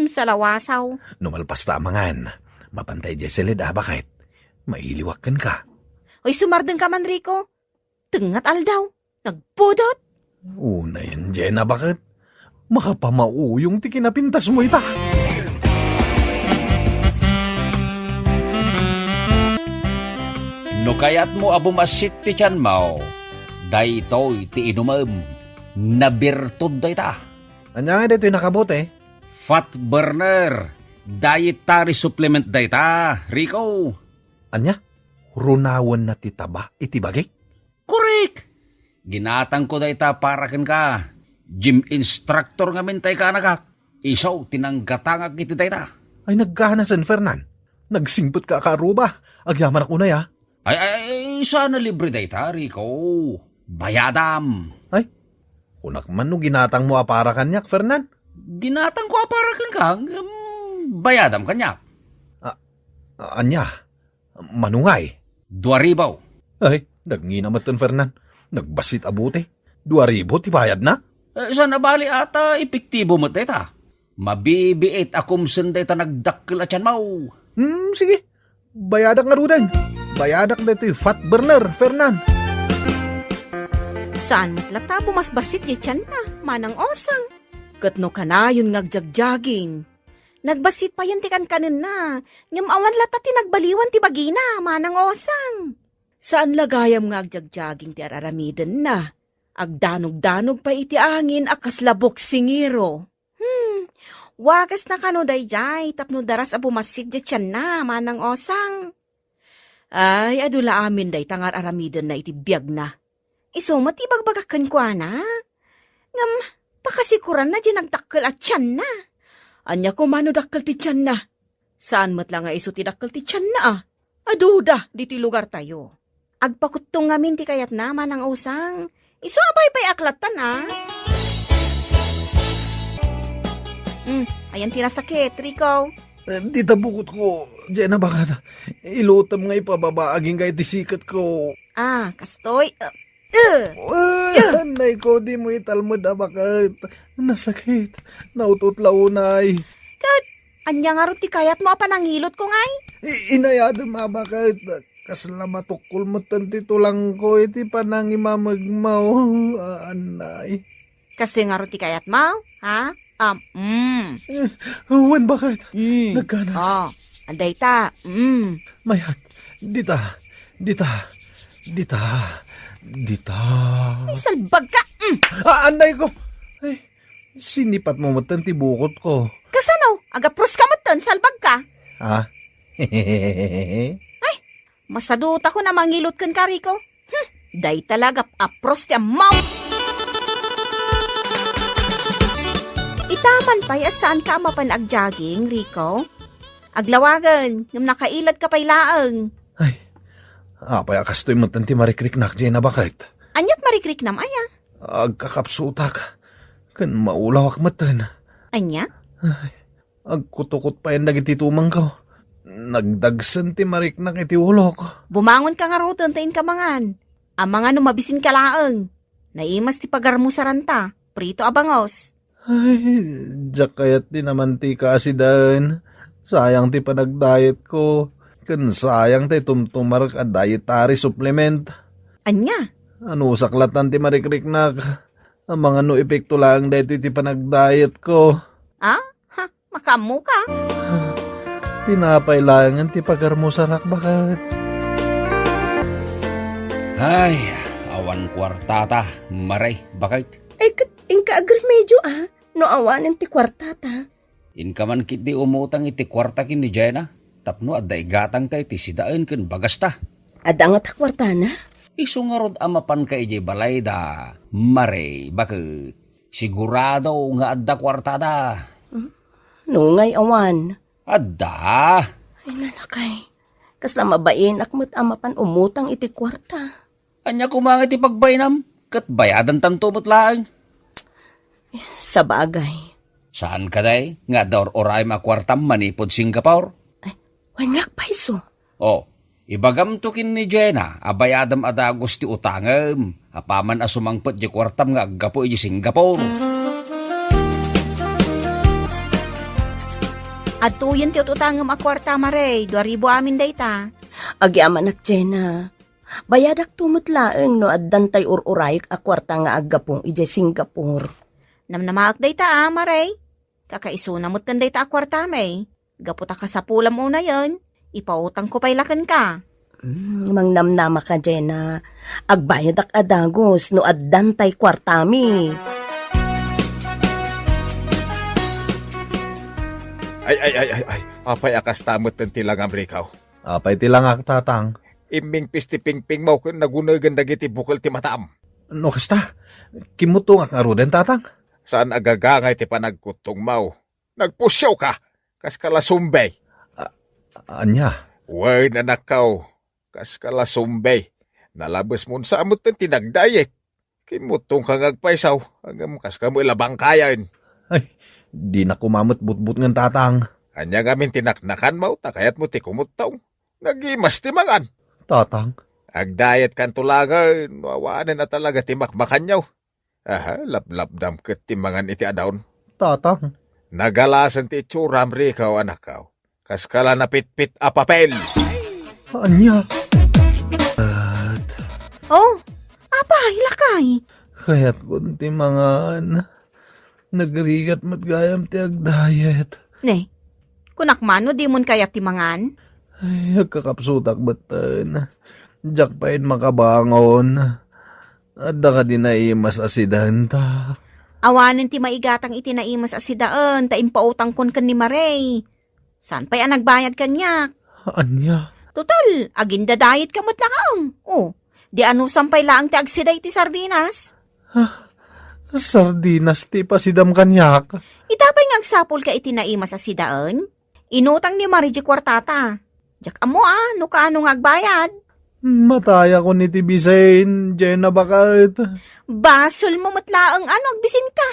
Salawasaw. Numalpas tamangan. Mapantay Jesselid bakit? Mailiwakan ka. Oy, sumardeng ka man, Rico. Tengat aldaw. Nagpudot. Una yan, Jenna, bakit? Makapamauyong ti kinapintas mo ita. No kayat mo abumasit ti tiyan mo, daytoy ti inumam, nabirtud day ta. Anya nga dito yung nakabote? Fat burner, dietary supplement day ta, Rico. Anya? Runawan na titaba, itibagay? Correct! Ginatang ko day ta para ken ka. Gym instructor nga mentay ka nagak. Isaw, tinanggatangag iti day ta. Ay nagkahanasan, Fernan. Nagsimpot ka karuba. Agyaman ako na ya. Ay, sana libre day ta, Rico. Bayadam. Ay, kunak man no ginatang mo para kanyak, Fernan. Ginatang ko para ken ka, bayadam kanyak. Anya, manungay. 2,000. Ay, nagnginamat Fernan. Nagbasit abuti. 2,000 tibayad na? Sana bali ata epektibo mo ta. Mabibiit akum sunday ta nagdakkel at yan mau. Sige. Bayadak nga rudan. Bayadak na ito yung fat burner, Fernan. Saan matlata mas basit di tiyan na, manang osang. Katno ka na yun ngagjagjaging. Nagbasit pa yan ti kanin na. Ngam awan lata ti nagbaliwan ti bagina, manang osang. Saan lagayam ngagjagjaging ti araramiden na. Agdanog-danog pa iti angin akas labok singiro. Wagas na kano dayjay, tapno daras a bumasit di tiyan na, manang osang. Ay, adula amin day tangar aramidon na itibiyag na. Iso, matibagbagakan ko na. Ngam, pakasikuran na di nagdakkel at tiyan na. Anya ko mano dakkel ti tiyan na. Saan mat lang nga iso ti dakkel ti tiyan na ah. Aduda, di ti lugar tayo. Agpakutong ngamin ti kayat na, manang osang. Iso abay pa'y aklatan ah. Ayan tinasakit, Rico. Di tabukot ko, Jenna baka ilutam nga ipababaaging kay tisikat ko. Ah, kastoy. Anay ko, di mo italmod bakit. Nasakit, naututlaunay. Anya nga ron ti kayat mo panangilot ko ngay. Inayado bakit. Kasla matukul mo tantito lang ko, iti panangimamagmaw. Anay. Kasi nga ron ti kayat mo, ha? Wan bakit? Nagkanas. Oh, anday ta. Mayat, dita. Ay, salbag ka. Anay ko. Ay, sinipat mo matan ti bukot ko. Kasano? Agapros ka mo salbag ka. Ha? Masaduta ko na mangilot kan ka, Rico. Day talaga, apros ti amaw. Itaman pa, saan ka mapanag-jogging, Rico? Aglawagan, nung nakailat ka pa'y laang. Ay, apay akastoy mo tanti marikriknak dyan na bakit? Anyat marikrik nam, aya? Agkakapsutak, kan maulawak matan. Anya? Ay, agkutukot pa yan nagititumang ko. Nagdagsan ti mariknak iti ulok. Bumangon ka nga roton, tain ka mangan. Ang mga numabisin ka laang. Naimas ti pagarmo sa ranta, prito abangos. Ay, jak kayat di naman ti kaasidan. Sayang ti panag-diet ko. Kan sayang ti tumtumark a dietary supplement. Anya? Ano saklatan ti marikriknak. Ang mga no epekto lang dito ti panag-diet ko. Ah? Ha? Makamu ka? Tinapay langan ti pagarmo sarak bakit. Ay, awan kwartata, maray, bakit? Ay, inka agremedyo no awanan ti kwartata. In ka man kit di umutang iti kwarta kin ni Jenna, tapno at daigatang tayo ti sidaan kin bagasta. Adangat kwartana? Iso nga rod amapan ka iji balay da, maray, bakit? Sigurado nga adda kwartada. Nungay awan. Adda? Ay nanakay, kasla mabain akmat amapan umutang iti kwarta. Anya kumanga ti pagbaynam, kat bayadan tantumot lang. Sa bagay. Saan ka day? Nga daw oray makwartam manipod Singapore? Ay, wanyag pa iso. Oh, ibagam to kin ni Jenna, abayadam adagos ti utangam, apaman asumangpot di kwartam nga aggapo iji Singapore. At tuyin ti ututangam a kwarta, maray. 2,000 amin day ta. Agyaman ak Jenna. Bayadak tumutlaeng no addantay ururayik a kwarta nga aggapong ije Singapore. Namnamaak day ta, maray. Kakaisuna mo't kan day ta a kwarta, may. Gaputa ka sa pulam una yon. Ipautang ko pa'y lakan ka. Mang namnama ka, Jenna. Agbayadak adagos no addantay kwartami. Ay. Apay akas tamot ng tilang Amerikaw. Apay tilangak tatang. Iming pisti-pingping mo kung nagunagan dagiti bukal ti mataam. No kasta, kimutungak nga ruden tatang. Saan agagangay ti panagkutong mau? Nagpusyaw ka, kas kalasumbay. Anya? Way nanakaw, kas kalasumbay. Nalabas mo sa amot ng tinagdayet. Kimutong kang agpaisaw, hanggang kas ka mo ilabang kayan. Ay, di na kumamot but-but ng tatang. Anya ngamin tinaknakan mo, takayat mo ti kumutaw. Nagimas ti mangan. Tatang? Agdayet kan tulagan, wawanan na talaga ti makmakan nyaw. Aha, lablabdam ket ti mangan iti adawon. Tatang? Nagalasan ti itsuram rikaw anakaw. Kaskala na pit-pit a papel. Anya? Oh, apa, hilakay. Kaya't kunti mangan. Nagrigat matgayam ti agdayet. Ne, kunakmano di mon kaya timangan? Ay, agkakapsutak batan. Diyak pain makabangon. Adda ka din na imas asidanta. Awanin ti maigatang itinaimas asidaan, ta impautang kon kan ni Maray. Saan pa yan nagbayad kanyak? Anya? Total, aginda diet ka matlaang. Oh, di ano sampay laang ti agsiday ti sardinas? Sardinas ti pasidam kanyak. Itapay nga agsapol ka itinaimas asidaan? Inutang ni Marie di kwartata. Jak amo no kaano nga agbayad? Mataya ko ni Tibisain, Jenna bakit? Basol mo matlaang agbisin ka.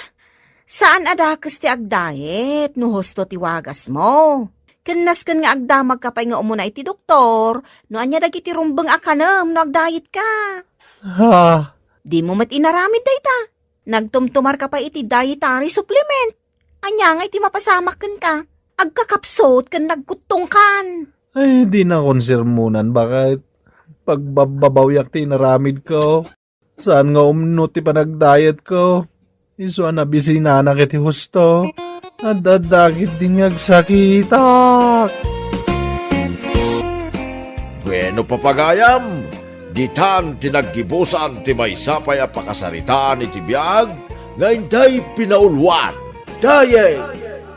Saan adakas ti agdayet, no hosto ti wagas mo? Kanas kan nga agdamag ka pa nga umuna iti doktor, no anya dagiti rumbang akanam no agdayet ka. Ha? Di mo mat inaramid dayta. Nagtumtumar ka pa iti dietary supplement. Anya nga iti mapasamak ka. Agkakapsot kan nagkutong kan. Ay, di na konsermunan, bakit? Pagbabawyak ti naramid ko. Saan nga umno ti panagdayet ko? Iso na bisina na kiti husto. Adadagit din agsakitak. Bueno papagayam, ditan tinaggibusan ti maysapay a pakasaritaan iti biag, nga inday pinaulwan. Daye,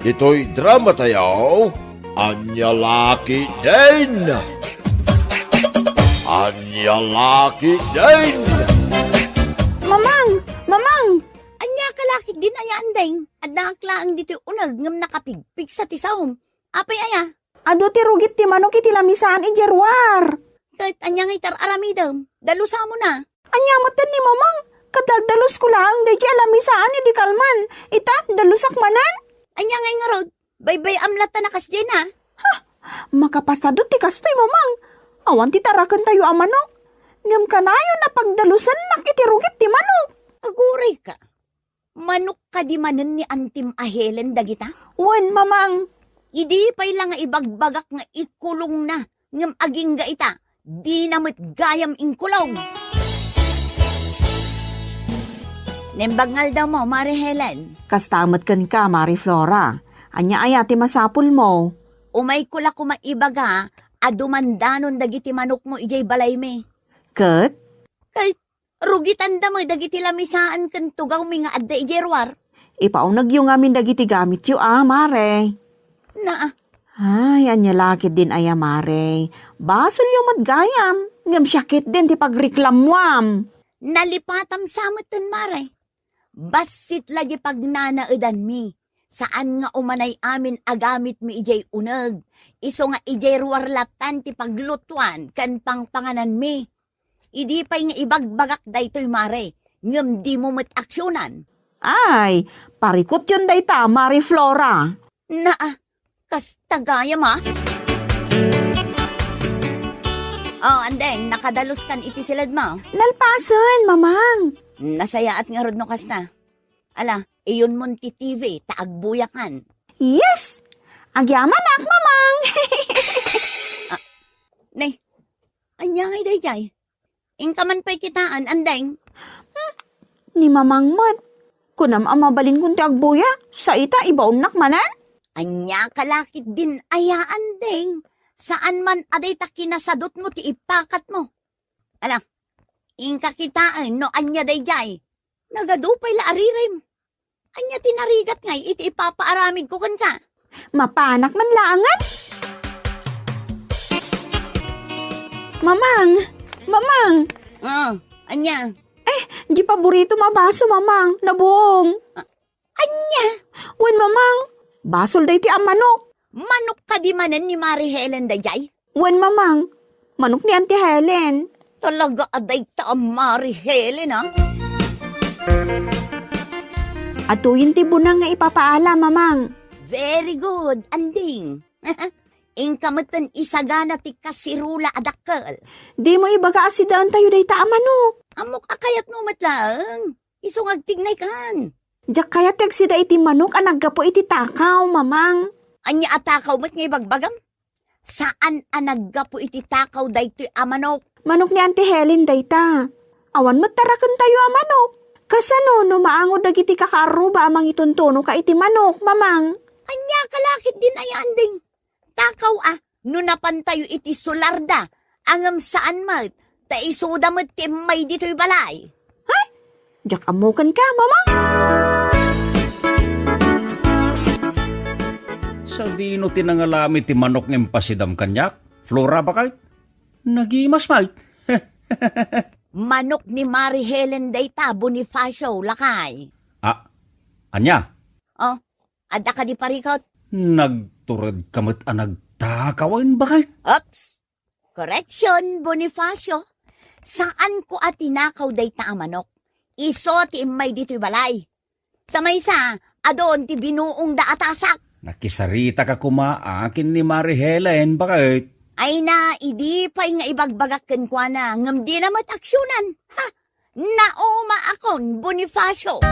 ito'y drama tayo, Anya Laki din! Anya Laki din! Mamang! Anya kalakit din aya andeng. At nakaklaang dito unag ngam nakapigpig sa tisawom. Apay aya? Ado ti rugit ti manok iti lamisaan ijerwar. Kahit anya nga itar aramidam. Dalusa mo na. Anya matan ni mamang. Kadaldalos ko lang dahi alamisaan di kalman. Ita, dalusak manan. Anya nga nga rod. Baybay amlata na kasdyan ha. Makapasado ti kastoy mamang. Awan ti tarakan tayo ang manok. Ngam kanayo na pagdalusan nak iti rugit ti manok. Aguray ka. Manok ka di manan ni Antim Ahelen dagita? Wan mamang. Idi pay lang nga ibagbagak nga ikulong na. Ngam aging ga ita. Di namit gayam inkulong. Nembagngal daw mo, Mari Helen. Kastamat kan ka, Mari Flora. Anya ay ati masapul mo. Umay kula kumaibaga, adumandanon dagiti manok mo ijay balay me. Kat? Kahit rugitan da mo dagiti lamisaan kan tugaw mi nga adda ijerwar. Ipaunag yung amin dagiti gamit yu Mare. Na, Ay, anya lakit din aya, Mare. Basol yung madgayam. Ngam syakit din ti pagreklamwam. nalipatam samatan Mare. Basit lagi pagnanaadan mi. Saan nga umanay amin agamit mi ijay uneg. Iso nga ijay ruwarlatan ti paglutuan kan pangpanganan mi. Idi pa'y nga ibagbagak daytoy Mare. Ngem di mo met aksyonan. Ay, parikot yun dayta, Mari Flora. Na, kas tagaya ma. Oh, andeng, nakadalos kan iti silad mo. Nalpasan, mamang. Nasaya at nga rod no kas na. Ala, iyon mon ti TV, taagbuyakan. Yes! Agyaman ak, mamang. Nay, anya ngay dayjay. Ingkaman pa'y kitaan, andeng. Ni mamang mat. Kunam amabalin kun ti agbuya, sa ita ibaunak manan. Anya kalakit din aya, andeng. Saan man aday ta kinasadot mo ti ipakat mo. Ala, ingka kitaan no anya dayjay. Nagadupay la aririm. Anya tinarigat ngay iti ipapaaramid ko kan ka. Mapanak man laangan. Mamang! Anya. Di paborito mabaso, mamang. Nabuong. Anya. Wen, mamang. Basol day ti ang manok. Manok ka di manan ni Mari Helen dayjay. Wen, mamang. Manok ni Auntie Helen. Talaga aday ta ang Mari Helen ha. Atuyin ti bunang nga ipapaala, mamang. Very good, anding. Ingkamatan isagana ti kasirula adakkel. Di mo ibaga asidaan tayo day ta ang manok. Amok akayat mo matlaang. Isong agtignay kan. Diyak kaya tegsida iti manok ang naggapo iti takaw, mamang. Anya atakaw mo't ngay bagbagam? Saan anagga po iti takaw daytoy amanok? Manok ni Auntie Helen dayta. Awan mo tarakan tayo ang manok. Kasano no maangod dagiti kakaruba amang ituntuno ka iti manok, mamang. Anya kalakit din ay anding. Takaw no napantayo iti sularda. Angam saan mat, ta isuda mat ti may dito'y balay. Diyak amukan ka, mamang. Sa dino tinangalami ti manok ng pasidam kanyak? Flora ba kahit? Nagimas may. Manok ni Mari Helen dayta Bonifacio lakay. Ah, anya? Oh, ada ka di parikot? Nagturad kamot nagtakawan ba kahit? Oops! Correction, Bonifacio. Saan ko at tinakaw dayta ang manok? Iso ti imay dito'y balay. Sa maysa, adon ti binuong da atasak. Nakisarita ka kumaakin ni Mari Helen ba kahit? Ay na, idi pa'y nga ibagbagakken kwa na, ngam di namat aksyonan. Ha? Nauma akon, Bonifacio.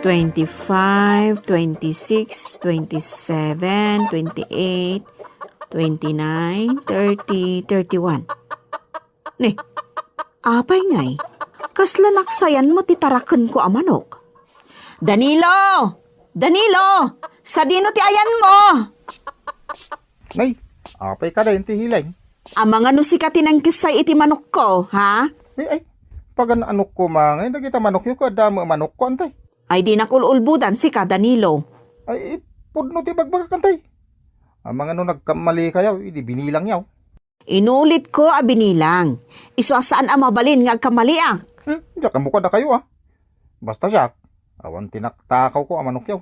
25, 26, 27, 28, 29, 30, 31. Ni, apay ngay, kasla naksayan mo titaraken ko ang manok. Danilo! Danilo! Sa dino ti ayan mo! Nay, apay ka dahin ti hilay. Ang mga nusikati ng kisay iti manok ko, ha? Ay, pag anok ko mangay, nagita manok yung kadama manok ko, antay. Ay di nakululbudan si ka, Danilo. Ay, pudno ti bagbagak, antay. Ang mga nagkamali kayaw, hindi binilang yaw. Inulit ko a binilang. Iso saan ang mabalin nga kamaliak. Diyak ang mukha na kayo, Basta siya, awan tinaktakaw ko ang manok yaw.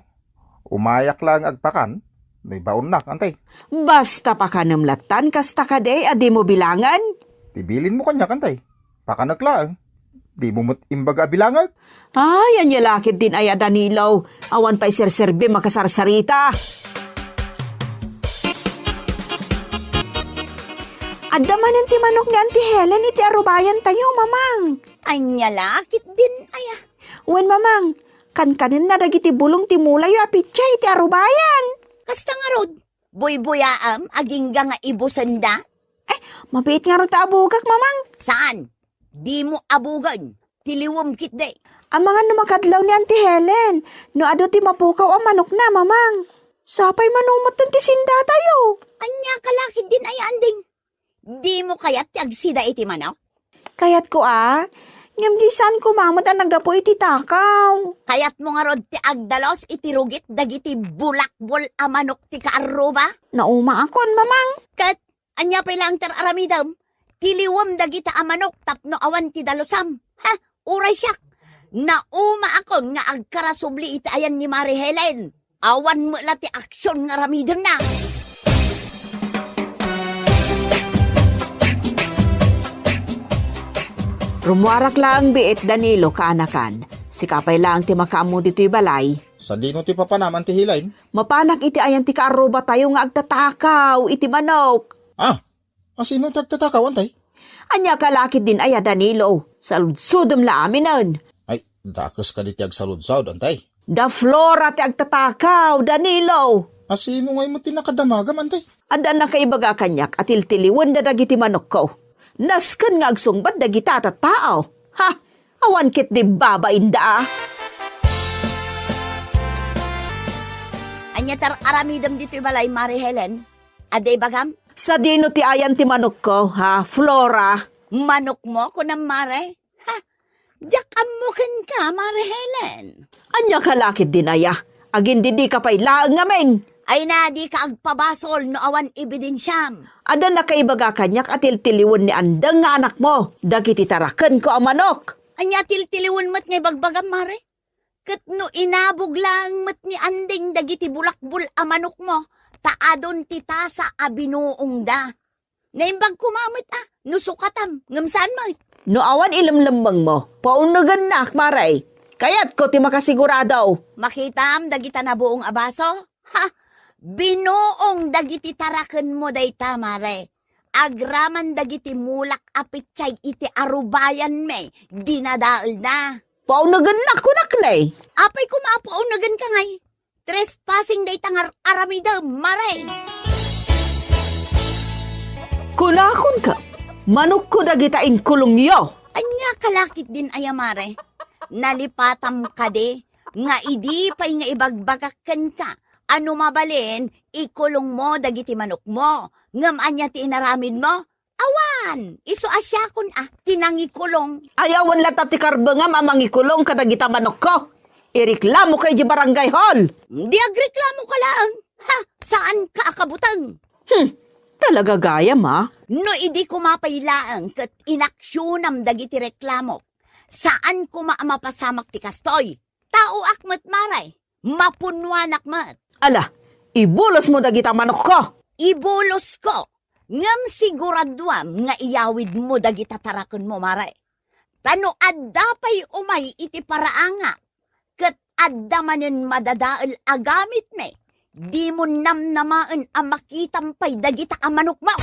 Umayak lang agpakan, may baon na, antay. Basta pa ka namlatan, kasta ka de, adi mo bilangan. Tibilin mo kanya, antay. Pakanaglaang. Di mo imbaga bilangan. Ay, yan yalakit din ay Danilo. Awan pa'y serserbe makasarsarita. Adaman ang timanok ni Auntie Helen iti arubayan tayo, mamang. Anya lakit din, aya. Wen, mamang, kanin na dagiti bulong timulay yung apitsay iti arubayan. Kasta nga rod, buy-buyaam, aging nga ibusanda. Mabait nga ron ta abugak, mamang. Saan? Di mo abugan. Tiliwom kit de. Ang mga numakadlaw ni Auntie Helen, no ado ti mapukaw ang manok na, mamang. Sapay manumot ti sinda tayo. Anya kalakit din ay anding. Di mo kayat ti agsida iti manok? Kayat ko ngam di saan kumamot ang nagapo iti takaw. Kayat mo nga rod ti agdalos iti rugit dagiti bulakbol a manok ti kaaruba? Nauma akon, mamang. Kat, anya pa lang aramidam, tiliwam dagita a manok tapno awan ti dalosam. Ha? Uray siyak. Nauma akon nga agkarasubli iti ayan ni Mari Helen. Awan mo la ti aksyon nga aramidam na. Rumuarak lang biit Danilo kaanakan. Si kapay lang ti makamu dito'y balay. Sa dino ti papanaman ti hilay. Mapanak iti ayan ti kaaruba tayo nga agtatakaw iti manok. Sino tagtatakaw, antay? Anya kalakit din aya Danilo. Saludsudom la aminan. Ay, dakas ka di ti agsaludsawd, antay. Da Flora ti agtatakaw, Danilo. Sino ngay mo tinakadamagam, antay? Adan na kaibaga kanyak at iltiliwan da dagiti manok ko. Nasken nga agsungbat dagita at tao. Ha? Awan kit di babain da. Anya aramidam dito'y balay, Mari Helen. Aday bagam? Sa dino ti ayan ti manok ko, ha? Flora. Manok mo ko ng Mare? Ha? Diyak mo ka, Mari Helen. Anya kalakit din aya. Agin di ka pa'y laang ngamen. Ay na, di ka agpabasol no awan ebidensyam. Ada na kaibaga kanyak at tiltiliwan ni andang nga anak mo. Dagiti taraken ko ang manok. Anya tiltiliwan mat ngay bagbagam, Mare? Kat no inabog lang mat ni anding dagiti bulakbul a manok mo. Taadon ti tasa a binuong da. Naimbag kumamit nusukatam, ngamsaan mo. No awan ilamlamang mo, paunagan na, Maray. Kaya't ko ti makasigurado. Makitam dagita na buong abaso? Ha? Binuong dagiti taraken mo dayta, Mare. Agraman dagiti mulak apitsay iti arubayan me. Dinadaal na. Paunagan na kunak na eh. Apay kumapaunagan ka ngay. Trespassing dayta nga aramida, Mare. Kunakon ka. Manok ko dagitain kulong yo. Anya kalakit din aya, Mare. Nalipatam ka de. Nga idi pa'y nga ibagbagakan ka. Ano mabalin, ikulong mo dagiti manok mo. Ngam anya ti inaramid mo. Awan, iso asya kun tinangikulong. Ayawan lata ti karbangam amang ikulong kadagita manok ko. Ireklamo kay di barangay hall. Di agreklamo ka lang. Ha? Saan ka akabutang? Talaga gayam ha? No idi ko mapailaang kat inaksyon dagiti reklamo. Saan ko maamapasamak ti kastoy? Tao akmat maray. Mapunwan akmat. Ala, ibulos mo dagita manok ko. Ibulos ko. Ngam siguraduam nga iyawid mo dagita tarakon mo maray. Tano adda pa'y umay iti paraanga. Kat adda manen madadaal agamit me. Di mo namnamaan ang makitampay dagita ang manok mo.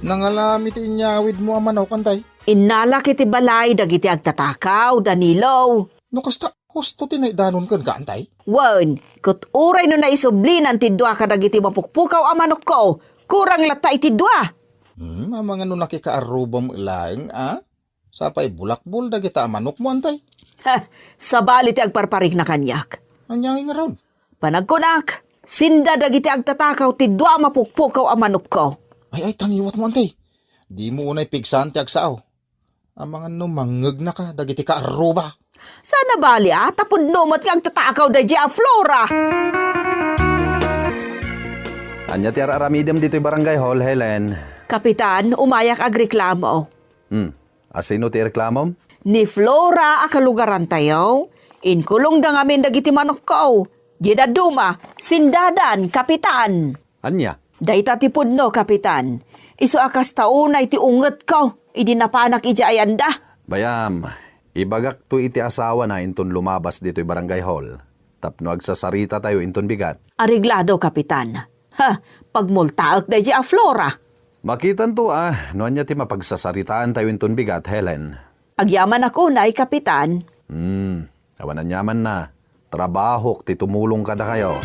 Nangalamit inyawid mo ang manok, antay. Inala kiti balay dagiti agtatakaw, Danilo. No kasta, husto tinaidanon kan ka, antay. Wan, kut uray no naisublinan ti dua ka dagiti mapukpukaw ang manok ko. Kurang lata iti dua. Mga no nakikaarubam ilaing, Sapay bulakbol dagita ang manok mo, antay. Sabali ti agparparik na kanyak. Anyangin nga raw. Panagkunak, sinda dagiti agtatakaw ti dua mapukpukaw ang manok ko. Ay, tangiwat mo, antay. Di mo unay pigsan ti agsaaw. Ang mga no mangeg na ka, dagiti ka aruba. Sana bali tapod numot nga agtatakaw da a Flora. Anya ti aramidem dito'y barangay hall, Helen. Kapitan, umayak agreklamo. Asino ti reklamo? Ni Flora akalugaran tayo. Inkulong da ngamin dagiti manok ko. Jeda duma, sindadan, kapitan. Anya? Dayta ti pudno, kapitan. Iso akas taunay ti unget ko. Idi napanak ija ayanda. Bayam, ibagak to iti asawa na inton lumabas dito'y barangay hall. Tapno agsasarita tayo inton bigat. Ariglado, kapitan. Pagmultaak da a Flora. Makitan to no anya ti mapagsasaritaan tayo inton bigat, Helen. Agyaman ako na kapitan. Awanan yaman na. Trabaho, ti tumulong kada kayo.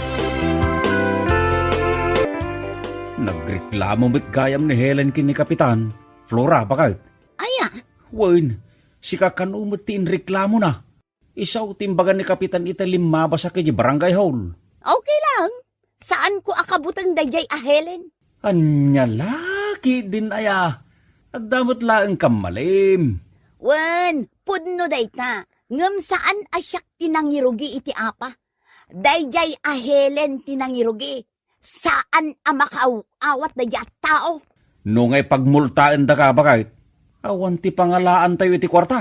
Nagreklamo mo't gayam ni Helen kini Kapitan. Flora, bakit? Aya, Wen, si kakanumot ti reklamo na. Isaw timbagan ni Kapitan italim mabasa kay barangay hall. okay lang. Saan ko akabutang dayjay a Helen? Anya laki din aya. Agdamot laeng kamalim. Wen, pudno dayta. Ngam saan asyak tinangirugi iti apa? Dayjay a Helen tinangirugi. Saan a makauawat na at tao? No ngay pagmultaan da ka bakit? Awan ti pangalaan tayo iti kwarta.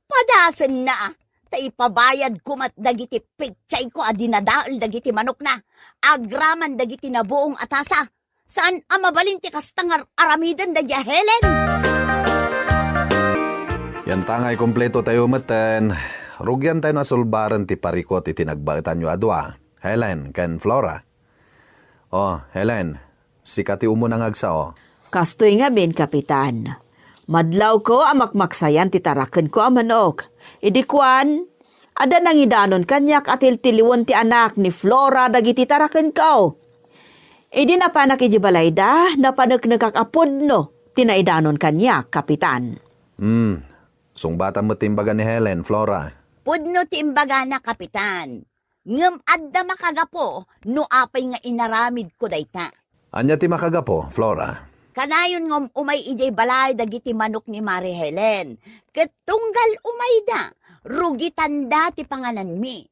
Padasan na. Taipabayad kumat dagiti pichay ko a dinadaal dagiti manok na. Agraman dagiti na buong atasa. Saan a mabalin ti kastangar aramidan da Helen? Yan tangay kompleto tayo maten. Rugyan tayo na sulbaran ti parikot iti nagbaitan nyo adwa. Helen, ken Flora. Helen, sikati umo nang agsa Kastoy nga min, kapitan. Madlaw ko amakmaksayan ti taraken ko a manok. Idi kwan, ada nang idanon kanyak atil tiliwan ti anak ni Flora dagiti taraken ko. Idi napanak iji balayda, napanak nakakapod no, tinaidanon kanyak, kapitan. Sungbatan mo timbagan ni Helen, Flora. Pudno timbaga na kapitan. Ngam adda makagapo no apay nga inaramid ko dayta. Anya ti makagapo, Flora? Kanayon ngom umay ijay balay dagiti manok ni Mari Helen. Ketunggal umay da, rugitan da ti panganan mi.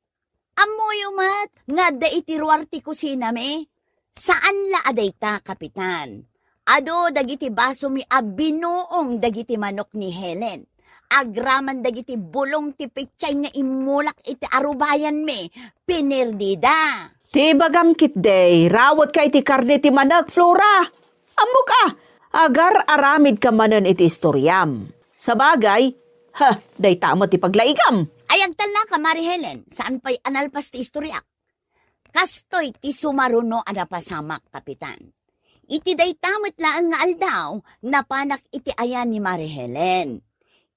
Amoy umat, nga da itiruar ti kusina mi. Saan la adayta, kapitan? Ado dagiti baso mi abinuong dagiti manok ni Helen. Agraman dagiti bulong ti pichay nga imulak iti arubayan mi. Pinirdida. Ti bagam kitday, rawat kay ti karne ti manok, Flora. Amok agar aramid ka manan iti istoryam. Sa bagay, day tamo ti paglaigam. Ayagtal na ka, Mari Helen, saan pa'y analpas ti istoryak? Kastoy ti sumaruno adapasamak, kapitan. Iti day tamot laang nga aldaw, napanak iti ayan ni Mari Helen.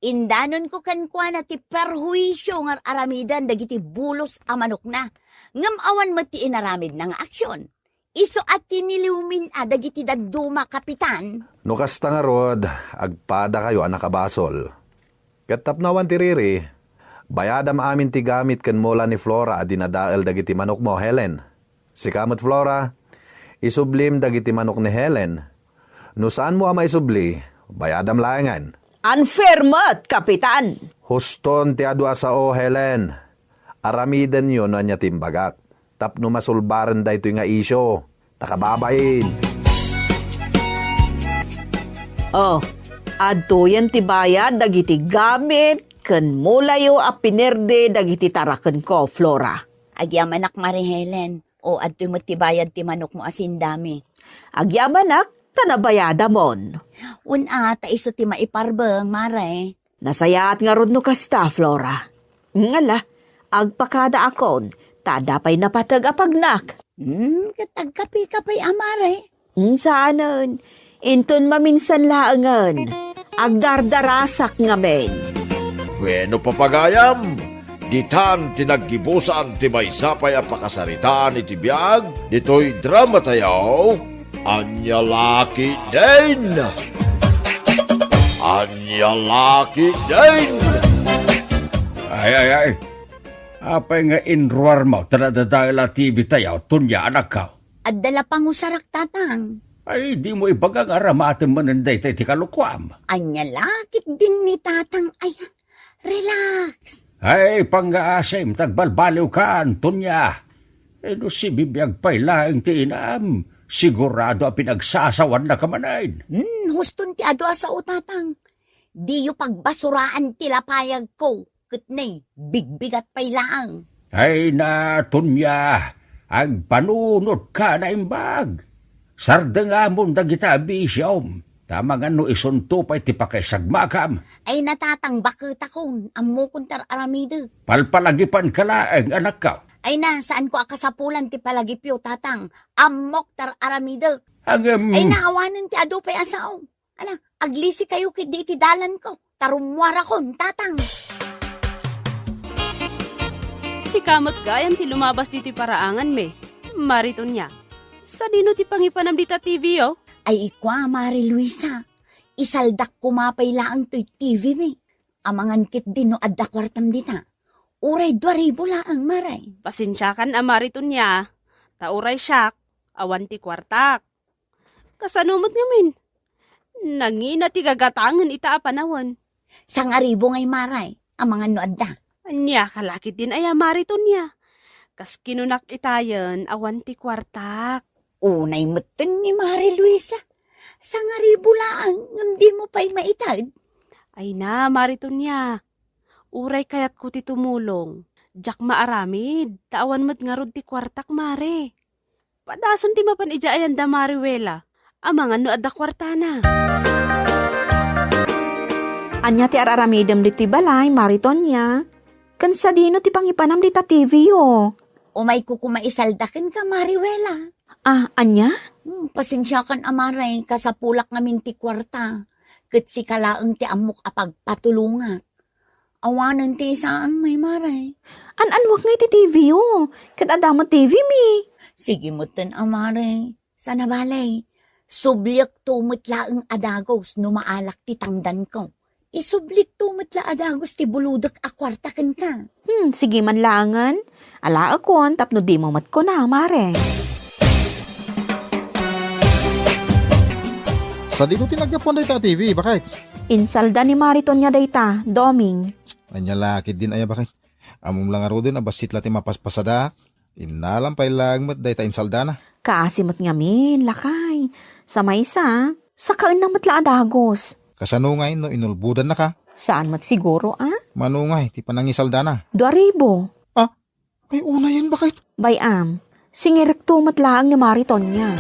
Indanon ko kankwa na ti perhuisyo nga aramidan dagiti bulos a manok na. Ngam awan mo ti inaramid ng aksyon. Iso at tiniliumin dagiti daduma, kapitan. No kasta nga rod, agpada kayo anakabasol. Katapnawan ti riri, bayadam amin ti gamit ken mola ni Flora a dinadael dagiti manok mo, Helen. Si kamot Flora, isublim dagiti manok ni Helen. No saan mo ama isubli, bayadam laengan. Unfair mat, kapitan. Huston ti adwa sao, Helen. Aramidan yun anya timbagak. Tapno masulbaran da ito nga isyo. Nakababain. Oh, adto yan ti bayad dagiti gamit ken mulayo a pinerde dagiti taraken ko, Flora. Agyamanak Mari Helen, o adto'y matibayad ti manok mo asin dami. Agyabanak tanabayada mon. Una, taiso ti maiparbeng, Mare. Nasayat nga rod no kasta, Flora. Ngala, agpakada akon, tadapay napatag apagnak. Katagkapi-kapay, Mare. Saanan, inton maminsan laangan, agdardarasak nga men. Bueno papagayam, ditan tinaggibusan ti maysapay a pakasaritaan iti biag, dito'y drama tayaw, Anya Laki din! Anya Laki din! Ay. Apay nga inruar mo, tanadadala TV tayaw, tunya anak ka. At dala pangusarak tatang. Ay, di mo ibagang aramatin mananday tayo ti kalukwam. Anya lakit din ni tatang. Ay, relax. Ay, pang-aasim, tagbalbaliw ka, Antonia. No si bibiyag pa'y laing ti inam. Sigurado ang pinagsasawan na kamanayin. Huston ti ado sa utatang. Di yu pagbasuraan ti lapayag ko. Kutnay, bigbigat pa'y laang. Ay na, Tonya, agpanunod ka na imbag. Sardangamon dagita bisyom. Tamang ano isunto pa'y ti pakaisagmakam. Ay natatang bakit akon, amo kuntar aramido. Palpalagipan ka laeng anak ka. Ay na, saan ko akasapulan ti palagipyo, tatang. Amok tar aramido. Ang Ay naawanan ti ado pa'y asaw. Ala, aglisi kayo kit di itidalan ko. Tarumwara kon, tatang. Si kamot gayam ti lumabas dito'y paraangan me. Mariton niya. Sa dino ti pangipanam dita TV oh. Ay ikwa, Mari Luisa. Isaldak kumapay laang to'y TV me. Amangan kit din no adda kwartam dita. Uray 2,000 laang, Maray. Pasensyakan mariton niya. Tauray siyak. Awan ti kwartak. Kasanumot ngamin. Nangina ti gagatangan ita apanawan. Sangaribo ngay, Maray. Amangan no adda. Anya kalakit din ay mariton niya. Kas kinunak itayan awan ti kwartak. Unay meten ni Mari Luisa. Sangaribo laang, hindi mo pa'y maitad. Ay na, mariton niya. Uray kayat ko ti tumulong. Jak maaramid, taawan mo't nga rod ti kwartak, Mare. Padason ti mapan ija ayan da, Mariwela. Amangan no adda kwartana. Anya ti araramidem dito'y balay, mariton niya. Kansa dino ti pangipanam dita TV oh. Umay ko kumaisaldakin ka, Mariwela. Ah, anya? Pasensya kan, Amaray, kasapulak ngamin ti kwarta. Kat si kalaang ti amok apagpatulungat. Awanan ti isaang may Maray. An-anwag nga ti TV oh. Kat adamo TV mi. Sige mo ten, Amaray. Sana balay. Sublik tumot laang adagos no maalak ti tangdan ko. Isublik tumot la adagos ti buludak akwartakan ka. Sige man langan. Ala akon, tapno di mo mat ko na, Mare. Sa di ko tinagapon dayta TV, bakit? Insalda ni Mariton niya dayta, doming. Anya lakit din aya bakit? Amom lang aro din abasit lati mapaspasada. Inalam pay lang mat dayta insalda na. Kaasimot ngamin, lakay. Sa maysa, sa kain na matla adagos. Kasanungay no inulbudan na ka. Saan mat siguro, ah? Manungay, ti panangisalda na. 2,000. Ay una yan bakit? Bayam, singirek tumat laang ni Mariton niya.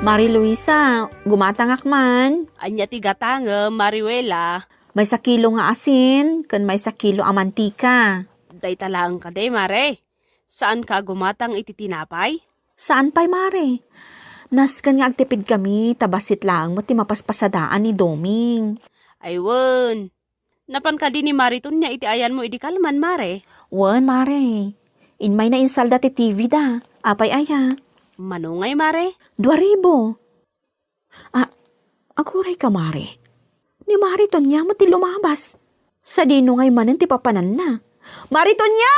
Mari Luisa, gumatangak man. Anya ti gatanga, Mariwela. May 1 kilo nga asin, kan may 1 kilo ang mantika. Day talaang ka day, Mare. Saan ka gumatang ititinapay? Saan pa'y, Mare? Naskan nga agtipid kami, tabasit lang mo ti mapaspasadaan ni Doming. Aywan. Napan ka din ni Mariton niya iti ayan mo idikalman, Mare. Wan, Mare. Inmay na insalda ti TV da. Apay aya. Manungay, Mare. 2,000. Aguray ka, Mare. Ni Mariton niya mo ti lumabas. Sa dino ngay manan ti papanan na. Mariton niya!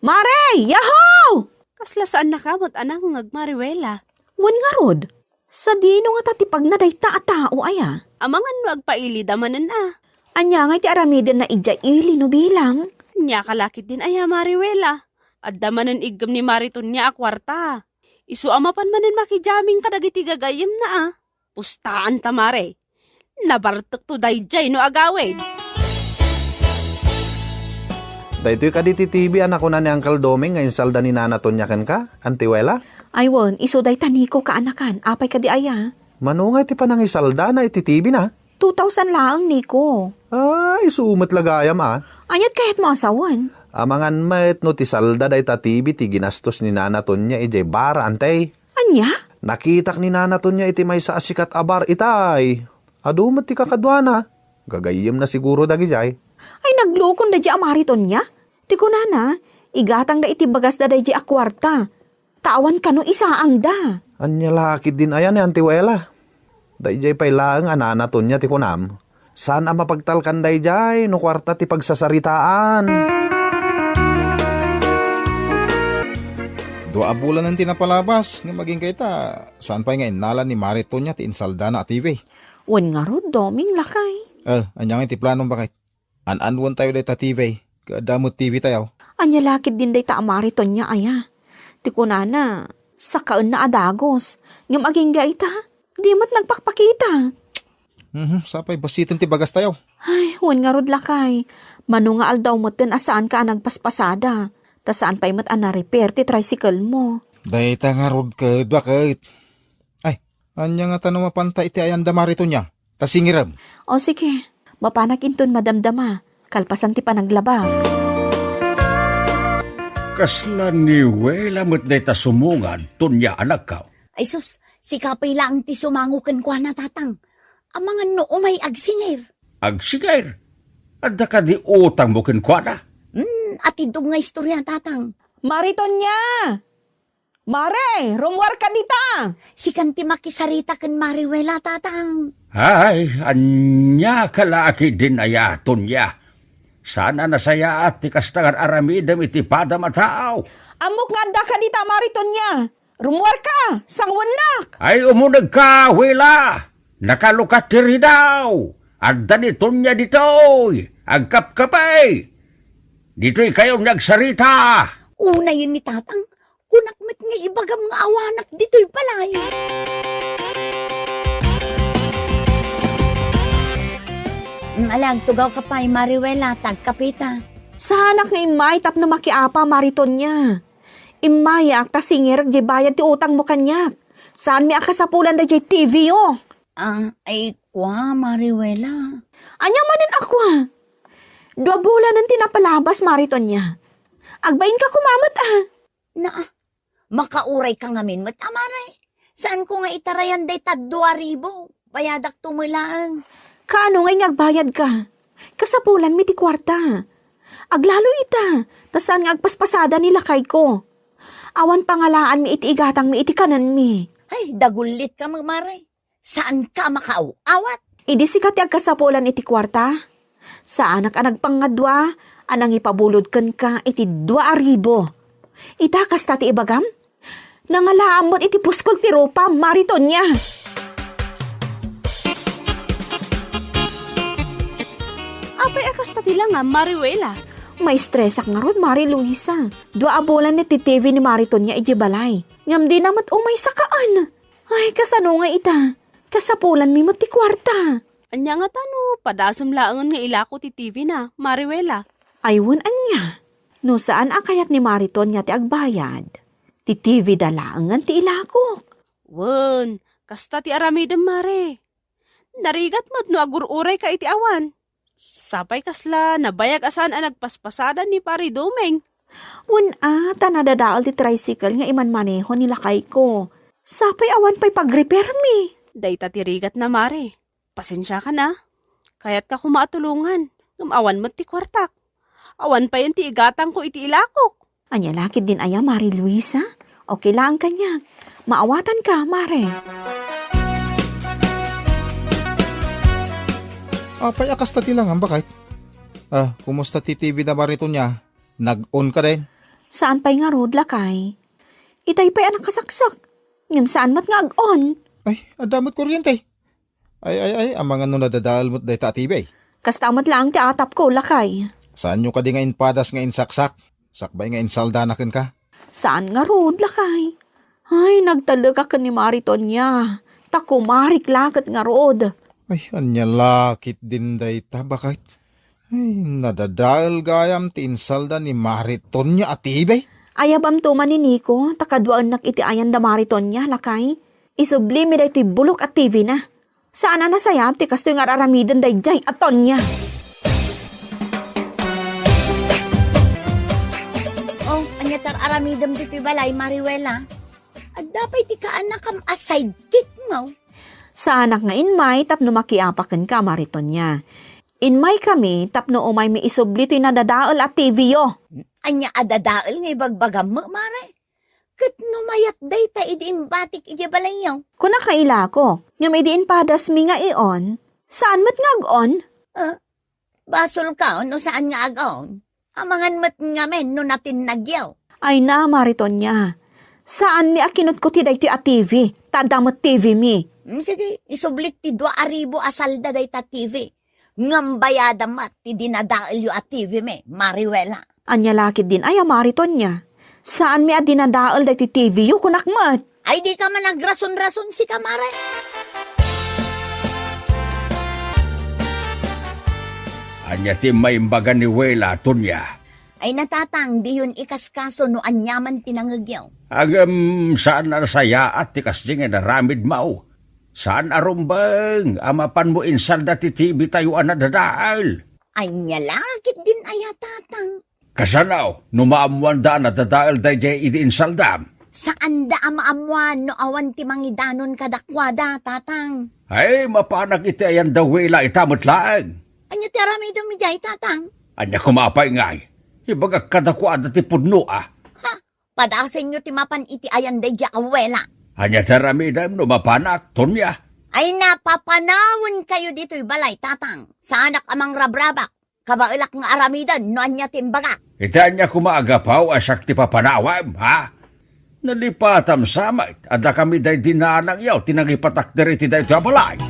Mare! Yahoo! Kasla saan nakamot anang ngagmariwela? Wan nga rod. Sa dino nga tatipag na day ta tao aya. Amangan no agpaili damanan ah. Anya nga ti aramiden na ija ili no bilang. Nya kalakit din aya Mariwela. Adda manen igam ni Mariton niya a kwarta. Isu amapan manen makijaming kadagiti gagayem na Pustaan ta Mare. Nabartek to dayjay no agawid. Dahito ka di TV anak ko na ni Uncle Doming ngayon salda ni Nana Tonya ken ka, Antiwela? Aywan, iso day taniko ka anakan. Apay ka di aya. Manungay ti panang isalda na iti TV na. 2,000 laang, Niko. Ay, sumat lagayam Ayat kahit masawan. Amangan met no ti salda day ta TV ti ginastos ni Nana Tonya iti bara antay. Anya? Nakitak ni Nana Tonya iti may sa asikat abar itay. Adumat ti kakadwana. Gagayim na siguro dagijay. Ay naglukon da di amariton niya. Ti kunana, igatang da iti bagas da di akwarta. Tawan ka no isaang da. Anya lakid din ayan ni Antiwela. Dayjay pay laang Nana Tonya ti kunam. Saan ang mapagtalkan dayjay no kwarta ti pagsasaritaan. 2 bulan ang tinapalabas nga maging kayta. Saan pa nga inalan ni Mariton niya ti insalda na TV? Wan nga ro, doming lakay. Anyang ti planong bakit? An-anwan tayo day ta TV. Kadamot TV tayo. Anya lakid din day ta amariton niya aya. Ti kunana, sakaon na adagos. Ngam aging gaita, di mo't nagpakpakita. Sapay basitin ti bagas tayo. Ay, wan nga rod lakay. Mano nga aldaw mo't din asaan ka nagpaspasada. Ta saan pa'y mat repair ti tricycle mo. Dayta nga rod ka, bakit? Ay, anya nga tanong mapanta iti ayan damarito niya. Tasingiram. O sige, mapanak inton madamdama. Kalpasan ti panaglaba. Kasla ni Wela mo't day ta sumungan, Tonya anak ka. Ay sus, si kapay lang ti sumangukan kwa na tatang. Ang mga noo may agsingir. Agsigayr, adda ka di utang mo ken kwa na. At idog nga istorya tatang. Mariton niya! Mare, rumwar ka dita! Si kanti makisarita ken Mariwela tatang. Ay, anya kalaki din aya, Tonya. Sana nasaya at ti kastangan aramidam iti padam at tao. Amok nga da ka dita, Mariton niya! Rumwar ka! Sangwanak! Ay, umunag ka, Wela! Nakalukat tiri daw! Adda ni Tonya ditoy! Agkapkapay! Dito'y kayo nagsarita! Una yun ni tatang. Kunakmat nga ibagam nga awanak dito'y palay. Alag, tugaw ka pa, Mariwela, tagkapita. Sanak nga imay tap na makiapa, Mariton niya. Imayak ta singir di bayad ti utang mo kanyak. Saan mi akasapulan da di TV yo? Ay kwa, Mariwela. Anya manin ako 2 bulan ang tinapalabas, Mariton niya. Agbain ka kumamat Makauray ka ngamin mo't amaray. Saan ko nga itarayan day ta 2,000? Bayadak tumulaan. Kaano ngay ngagbayad ka? Kasapulan mi ti kwarta. Aglalo ita, tasan nga agpaspasada nila kay ko. Awan pangalaan mi iti igatang mi iti kanan mi. Ay, dagulit ka magmaray. Saan ka makauawat? Idi sikat ti agkasapulan iti kwarta. Saan ka nagpangadwa, anang ipabulod kan ka iti 2,000. Itakas ta ti ibagam? Nangalaamot iti puskol ti ropa, Mariton niya. Apay akas ta tila nga, Mariwela. May stressak nga rod, Mari Luisa. 2 bulan ni ti TV ni Mariton niya iti balay. Ngam di namat umay sakaan. Ay, kasano nga ita? Kasapulan mi ti kwarta. Anya nga tano, padasam laangan nga ilako ti TV na, Mariwela. Aywan anya. No saan akayat ni Mariton niya ti agbayad? Ti TV dalaangan ti ilako. Wen, kasta ti aramidem, Mare. Narigat mat no agururay ka iti awan. Sapay kasla, nabayag asan ang nagpaspasada ni Pari Domeng. Wan tanadadaal ti tricycle nga iman maneho nila kay ko. Sapay awan pa'y pag-repair mi. Dayta ti rigat na, Mare. Pasensya ka na. Kaya't ka kumatulungan. Ngamawan mo't ti kwartak. Awan pa yun ti igatang ko iti ilakok. Anya lakid din aya, Mari Luisa. Okay lang kanya. Maawatan ka, Mare. Apay akas ta tilang ang bakit? Kumusta ti TV na marito niya? Nag-on ka din? Saan pa'y nga rod lakay? Itay pa'y anak kasaksak. Ngam saan mat nga ag-on? Ay, adamot kuryente. Ay, ang mga nadadal mo't day ta TV. Kastamat lang ti atap ko lakay. Saan nyo ka di nga inpadas nga insaksak? Sakbay nga insalda na ken ka? Saan nga rod, lakay? Ay, nagtalag ka ni Mariton niya. Takumarik lakat nga rod. Ay, anya lakit din dayta. Bakit? Ay, nadadaal gayam ti insalda ni Mariton niya atibay. Ayabam tuman ni Nico, takadwaan nak iti ayan da Mariton niya, lakay. Isubli mi daytoy bulok at TV na. Saan na nasaya, ti kastoy nga aramidan dayjay aton niya. Oh, anyatar aramidam dito'y balay, Mariwela. At dapat ti kaan na kam a sidekick mo. Sa anak nga inmay, tapno makiapakan ka, Mariton niya. Inmay kami, tapno umay may isubli to'y nadadaal at TV yo. Anya adadaal nga ibagbagam mo, Mare. Kat numayat day ta idiimbatik iti balay yaw. Kung nakaila ko, nga may diin padas mi nga ion, saan mat nga agon? Basol ka no saan nga agaon? Amangan mat nga men no natin nagyaw. Ay na, Mariton niya. Saan mi akinot ko ti daytoy at TV? Tadamot TV mi. Sige, isublit ti 2,000 asalda day ta TV. Ngambayada mat ti dinadaal yu at TV me, Mariwela. Anya lakid din ay Mariton niya. Saan mi dinadaal daytoy TV yu kunakmat? Ay di ka man nagrason-rason si Kamare. Anya ti may imbaga ni Wela, Tunya. Ay natatang di yun ikaskaso no anyaman tinangagyaw. Agam saan na saya at tikas di nga naramid mao. Saan arumbang amapan mo insalda ti TV tayo anadadaal. Ay nyalakit din ay tatang. Kasanaw, numaamuan da nadadaal da jay idi insaldam. Saan da amaamuan no awan ti mangidanon kadakwada, tatang? Ay, mapanag iti ayan da Wela itamot laang. Anya ti arami dumijay, tatang? Anya kumapay ngay. Ibaga kadakwada ti pudno ah. Ha, padasin nyo ti mapan iti ayan day ja awela. Anya taramidam no mapanak, Tunya. Ay napapanawon kayo dito'y balay, tatang. Sa anak amang rabrabak. Kabailak nga aramidan no anya timbaga. Ita anya kumaagapaw asak ti papanawam, ha? Nalipatam samay, ada kami day dinanang yaw, tinangipatak diri ti day balay.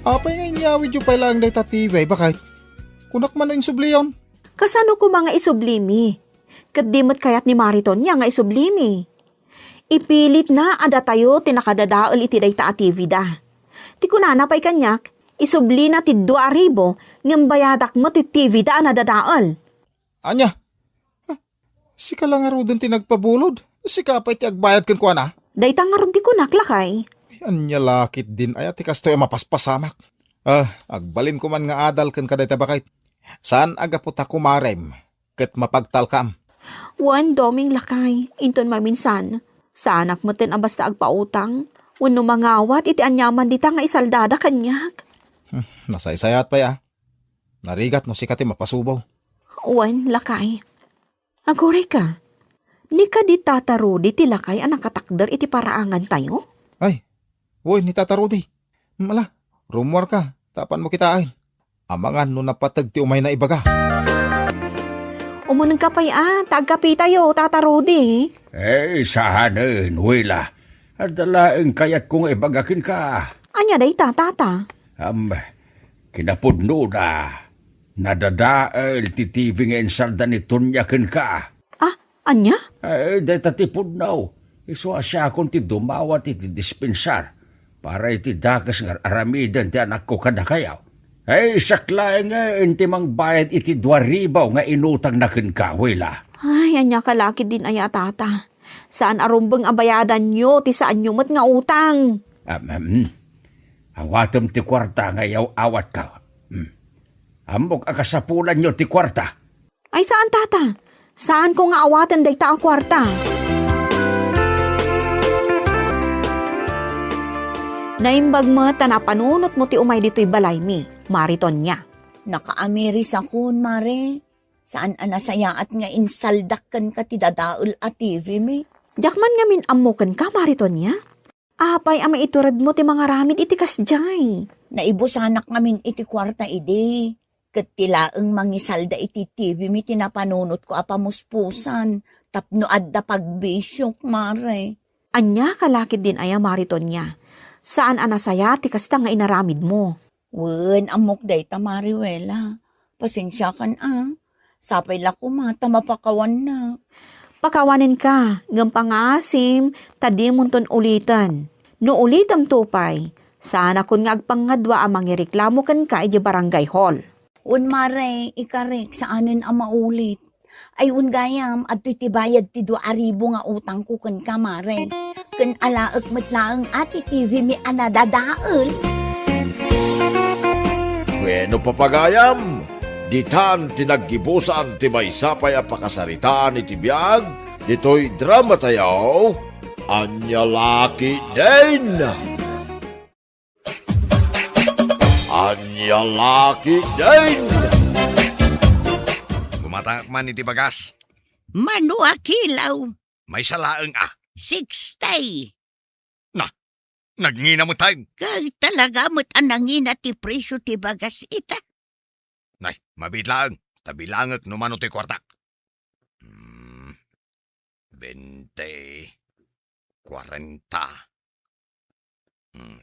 Apay nga inyawid yu pa lang dayta TV. Bakit? Kunak man no insubliyon. Kasano ko mga isublimi? Kadimot kayat ni Mariton niya nga isublimi. Ipilit na ada tayo tinakadadaal iti dayta at TV da. Ti kunana pa'y kanyak, isubli na ti 2,000 ngam bayadak mo ti TV da nadadaal. Anya? Si ka lang nga rodon ti nagpabulod. Si ka pa'y ti agbayad kan kwa na. Dayta nga ron ti kunaklakay. Ay, anya lakit din. Ay, ati kastoy mapaspasamak. Agbalin ko man nga adal kan kaday tabakay. Saan agaputa kumarem? Ket mapagtalkam. Wan doming lakay, inton maminsan. Sanak mo tin basta agpautang. Wano mangawat iti anyaman dita nga isaldada kanyak. Nasaysayat pa ya. Narigat no si kati mapasubaw. Wan lakay. Agoray ka. Ni ka di tatarudi ti lakay ang nakatakder iti paraangan tayo? Ay, woy ni Tata Rudy. Mala, rumor ka. Tapan mo kitain. Amangan no napatag ti umay na ibaga. Umunang kapay tagkapi tayo, Tata Rudy. Sahanan, Wela. Adalaeng kayat kong ibagakin ka. Anya day tata. Kinapudno na. Nadadaal ti TV nga insalda ni Tunyakin ka. Anya? Day tatipudnaw. Iswa siya akong ti dumawat iti dispensar para iti dakas nga aramidan ti anak ko kada kayaw. Sakla nga inti mang bayad iti 2,000 nga inutang na ka, Wela. Ay, anya kalaki din aya tata. Saan arumbang abayadan nyo, ti saan nyo mat nga utang? Awatom ti kwarta nga yaw awat ka. Amok akasapulan nyo ti kwarta. Ay, saan tata? Saan ko nga awatan day ta ang kwarta? Naimbag mo, tanapanunot mo ti umay dito'y balay mi, Mariton niya. Nakaamiris akon, Mare. Saan anasayaat nga insaldakkan ka ti dadaul at TV mi? Jakman nga min amukan ka, Mariton niya. Apay ama iturad mo ti mga ramid iti kasjay. Naibusanak ngamin iti kwarta ide. Kat tilaang mangisalda iti TV mi tinapanunot ko apamuspusan. Tapno adda pagbisyok, Mare. Anya kalakid din aya, Mariton niya. Saan anasaya ti kasta nga inaramid mo? Wen, amok day ta Mariwela. Pasensya kan Sapay la kumata mapakawan na. Pakawanin ka, ngam pangasim, tadi munton ulitan. No ulitam tupay, sana kun nga agpangadwa ang mangireklamo kan ka iti barangay hall. Un mare, ikarek saanin ang maulit. Ay un gayam, at ti bayad ti 2,000 nga utang ko kan ka mare. Kan alaak matlaang ati TV mi anadadaal. Bueno papagayam, ditan tinaggibusan ti maysapay a pakasaritaan iti biag, dito'y drama tayaw, Anya Laki din! Anya Laki din! Gumatangak man iti bagas. Mano akilaw, May salaang 60. Nagngina mo time. Kag talaga mo't anangin ti presyo ti bagas ita. Nay, mabitlaang. Tabilangak numano ti kwartak. 20, 40,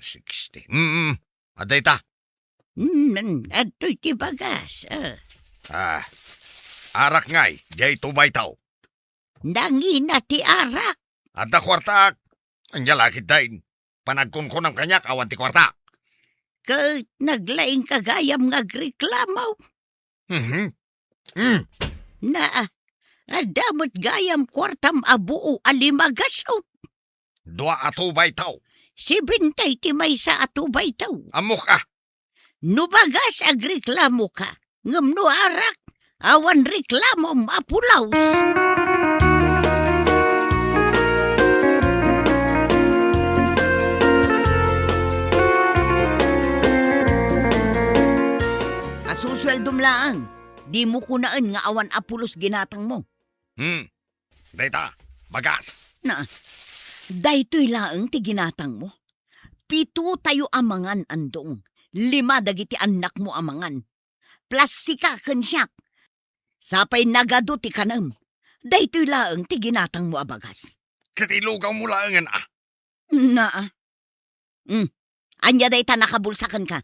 60. Aday ta. Ato'y ti bagas. Arak ngay, jay tubay tao. Nangin ti arak. Adda kwartak. Anya lakit dain. Panagkon ko ng kanyak awan ti kwartak. Kag naglaing kagayam ngagreklamaw. Na, adamot gayam kwartam abuo alimagasaw. 2 atubay tao. 70 ti maysa atubay taw. Amok ah. No bagas agreklamo ka. Ngam no arak, awan reklamo mapulaws. Asusweldom laang. Di mo kunaan nga awan apulos ginatang mo. Dayta, bagas. Na, daytoy laang ti ginatang mo. 7 tayo amangan andong. 5 dagiti anak mo amangan. Plus sika kensyak. Sapay nagado ti kanam. Daytoy laang ti ginatang mo abagas. Katilugaw mo laangan Na. Anya dayta nakabulsakan ka.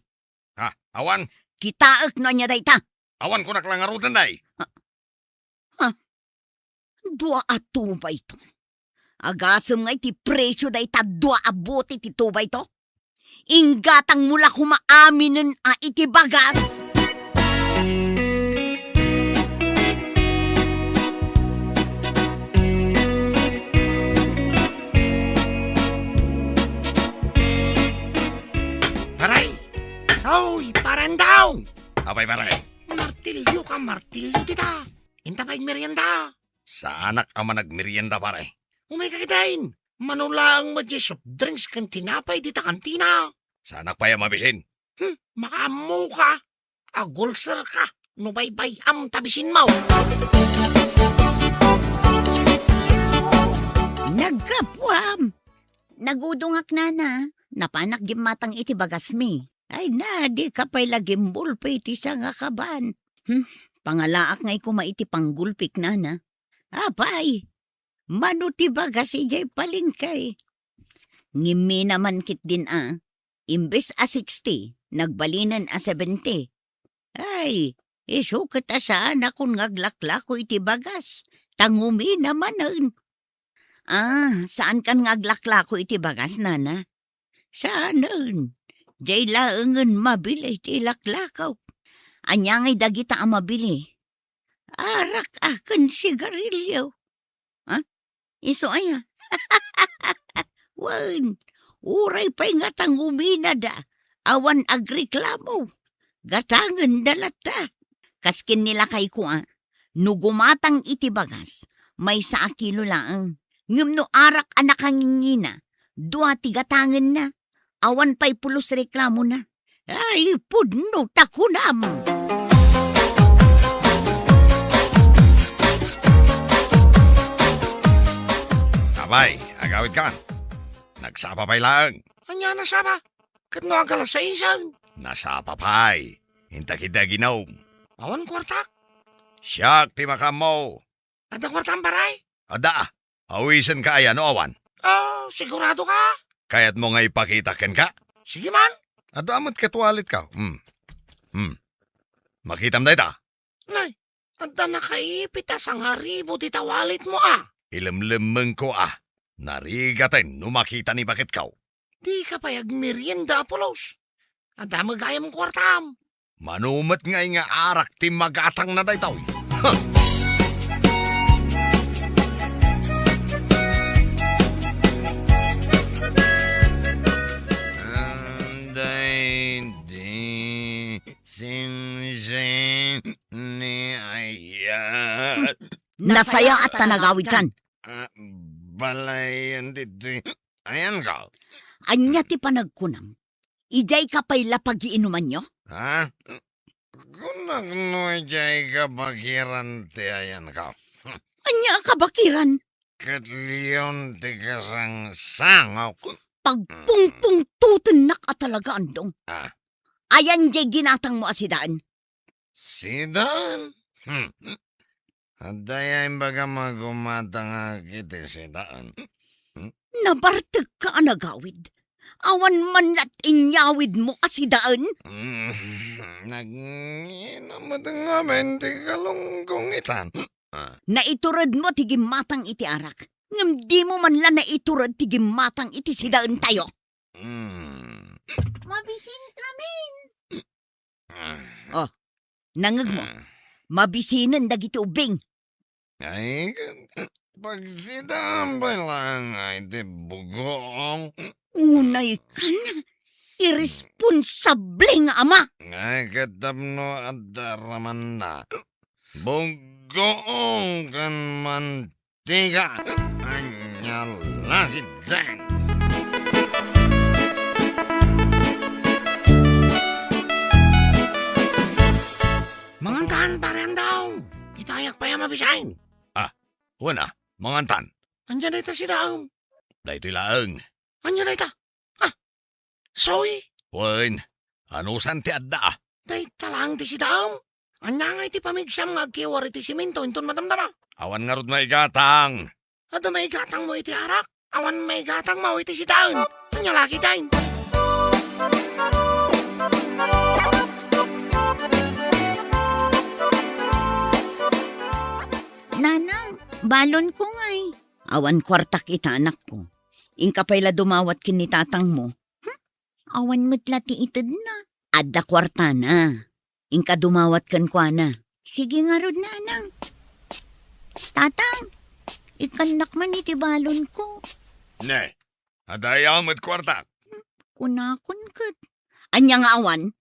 Awan. Kitaak no anya dayta. Awan ko naklangarutan day. 2 atubay to. Agasam nga iti presyo dayta 2 abote ti tubay to. Inggatang mula kumaaminin iti bagas. Paray! Hoy, parandaw! Abay maray. Martilyo ka, martilyo kita. Inta pa'y merienda. Sa anak ama nagmerienda paray. Umay kakitain. Manulaang madya soft drinks kan tinapay dita kantina. Sa anak pa yung mabisin. Makamu ka. Agulser ka. Nubaybay am tabisin mo. Nagkapwam. Nagudungak na. Napanak gimatang iti bagas mi. Ay na, di ka pa'y lagimbol pa iti sa nga kaban. Pangalaak ngay kuma iti panggulpik na. Apay, mano ti bagas ijay palingkay. Ngimi naman kit din imbes 60, nagbalinan 70. Ay, iso kita saan akong ngaglaklako iti bagas. Tangumi naman saan kan ngaglaklako iti bagas, nana? Saan jay laangan mabili iti laklakaw. Anya ngay dagita ang mabili. Arak akan sigarilyo. Iso aya. Wan, uray pa'y nga tangumina da. Awan agreklamo. Gatangan dalata. Kaskin nila kay ko nugumatang iti bagas, may sa akilo laang. Ngam no arak anak angingina. 2 tigatangan na. Awan pa'y pulos reklamo na. Ay, pudno takunam. Abay, agawid ka. Nagsapa pa'y lang. Anya na saba? Katno agala sa isang. Nasapa pa'y. Hinta kita ginaw. Awan kwartak. Siyak ti makam mo. Ada kwartang baray? Ada, awisan ka ayan o awan. Sigurado ka? Kaya't mo nga ipakita ken ka? Sige man. Adamot katwalit ka. Makitam da ita. Nay, anda nakaipitas ang haribo ti tawalit mo Ilemlemeng ko Narigatin numakita ni bakit ka. Di ka payag merienda Apolos. Anda magayam kwartam. Manumat nga arak ti magatang na daytaw. Nasaya at tanagawid kan. Balayan dito. Ayan ka. Anya ti panagkunam. Ijay ka pa'y lapag-iinuman nyo? Ha? Kunang noy jay ka bakiran ti ayan ka. Anya ka bakiran? Katliyon ti kasang sangaw. Pagpungpung tutunak at talaga andong. Ah. Ayan jay ginatang mo asidaan. Sidaan? Adayan baga magumatang akiti sidaan. Nabartag ka anagawid. Awan man at inyawid mo asidaan. Naginamatang amin ti kalunggong itan. Naiturad mo ti gimatang iti arak. Ngam di mo man lang naiturad ti gimatang iti sidaan tayo. Mabisin kamin. Oh, nangag mo. Mabisinan dagiti ubing. Ay, pagsidaan ba lang ay di bugong? Unay ka na. Irresponsable nga ama. Ay, katabno at daraman na. Bugong kan mantiga. Anya lahid din. Mangantahan parehan daw. Itayak pa yung mabisain. Una, mangantan. Andiyan na ita si daw. Dahito laang. Andiyan na ita. Soy. Wen, ano san ti adda? Day talang ti si daw. Anya nga iti pamigsam nga agkiwar iti siminto inton madamdama. Awan nga rod may gatang. Ado may gatang mo iti arak. Awan may gatang mo iti si daw. Anya laki daw. Nanang, balon ko ngay. Awan kwartak ita anak ko. Ingka payla dumawat kinitatang mo. Awan mo't ti itad na. Adda kwarta na. Ingka dumawat kan kwa na. Sige nga rod nanang. Tatang, ikanak man iti balon ko. Ne, adayam at kwarta. Kunakon kat. Anya nga awan?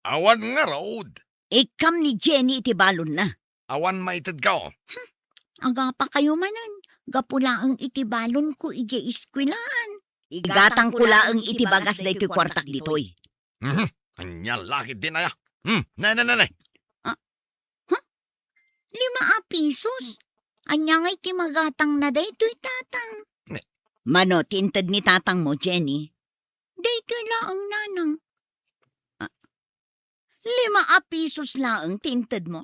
Awan nga road. Ikam ni Jenny iti balon na. Awan maitid ka. Aga pa kayo manan. Gapulaang iti balon ko ije iskwilaan. Igatang kulaang iti bagas na iti kwartak ditoy. Anya lakit din aya. Na. 5 pisos? Anya nga iti magatang na daytoy tatang. Mano, tintad ni tatang mo, Jenny? Daytoy laang nanang. 5 pisos laang tintad mo.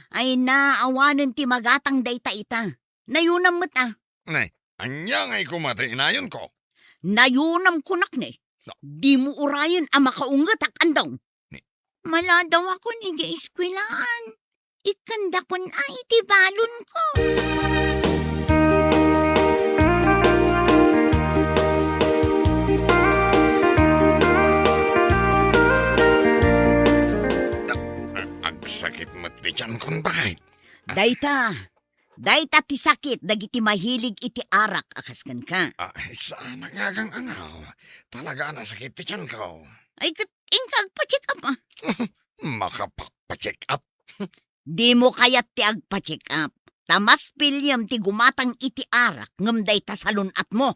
Ay naawanan ti magatang dayta ita. Nayunam mo't Ne, anya nga'y kumatay inayon ko. Nayunam kunak ne. Di mo urayan ang makaungat ak andong. Maladaw ako ni iskwilaan. Ikanda kon ay iti balon ko. Agsakit mo't di tiyan kon bakit. Dayta ti sakit dagiti mahilig iti arak akaskan ka. Saan nagagang angaw? Talaga na sakit ti tiyan ko. Ay ingkag pa-check up Makapag-check up? Di mo kayat ti agpa-check up. Tamas pilyam ti gumatang iti arak ngem dayta salon at mo.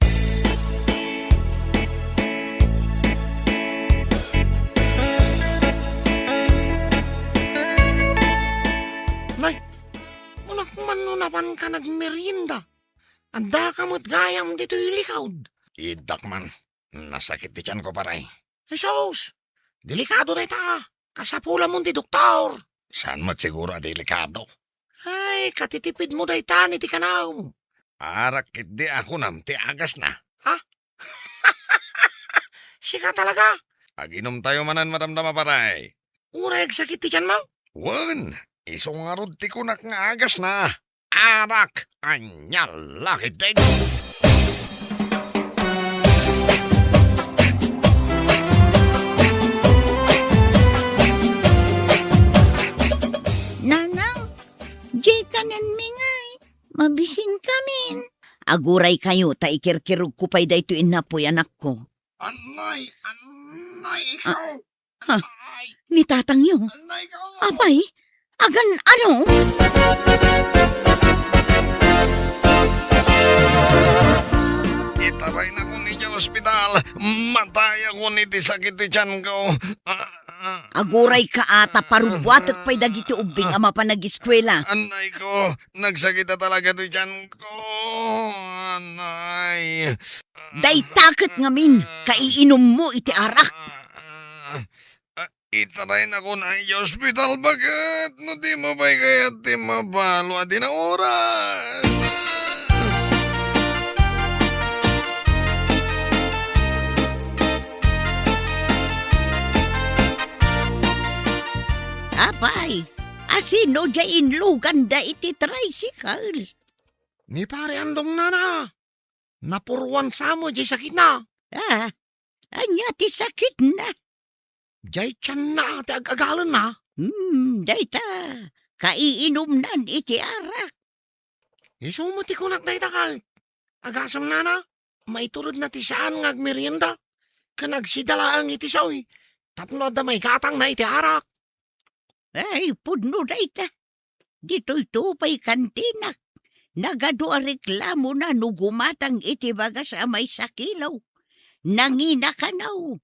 Nay, unak manunapan ka nagmerienda. Anda ka mo't gayam dito ilikawd. Idak man, nasakit ti tiyan ko paray. Jesus, delikado na ita. Kasapula mo ti doktor. Saan mo't siguro delikado? Ay, katitipid mo dayta ni ti kanaw. Arak di ako nam ti agas na. Sika talaga. Aginom tayo manan madamdama paray. Uray sakit ti tiyan mo. Wan, isong arod ti kunak nga agas na. Arak, anyal lakitig. Nanang, jay kanan mingay. Mabising kamin. Aguray kayo, ta ikirkirug ko pa'y dayto inapoy anak ko. Anay, ikaw. Ni tatang yung. Apay, agan ano? Itaray na ko ni sa ospital. Matay ako ni ti sakit ti tiyan ko. Aguray ka ata, parubuatak pa'y dagiti ubing ama pa nag-eskwela. Anay ko, nagsakit na talaga ti tiyan ko. Anay. Day takot ngamin, kaiinom mo iti arak. Itaray na ko na yung hospital. Bakit? No di mo ba'y kaya ti mabalo at di na oras? Apay, asino dya inlugan da iti tricycle. Ni pare andong nana. Napurwan sa mo, jay sakit na. Anya ti sakit na. Jay tiyan na, ti agagalan na. Dayta, kaiinom nan iti arak. Isumuti ko nak dayta ka. Agasam nana, maiturod na ti saan ngag merienda. Kanagsidala ang iti sawi. Tapno da may gatang na iti arak. Ay, pudno dayta. Dito'y tupay kantinak. Nagado a reklamo na nugumatang iti bagas a may sakilaw. Nangina ka naw.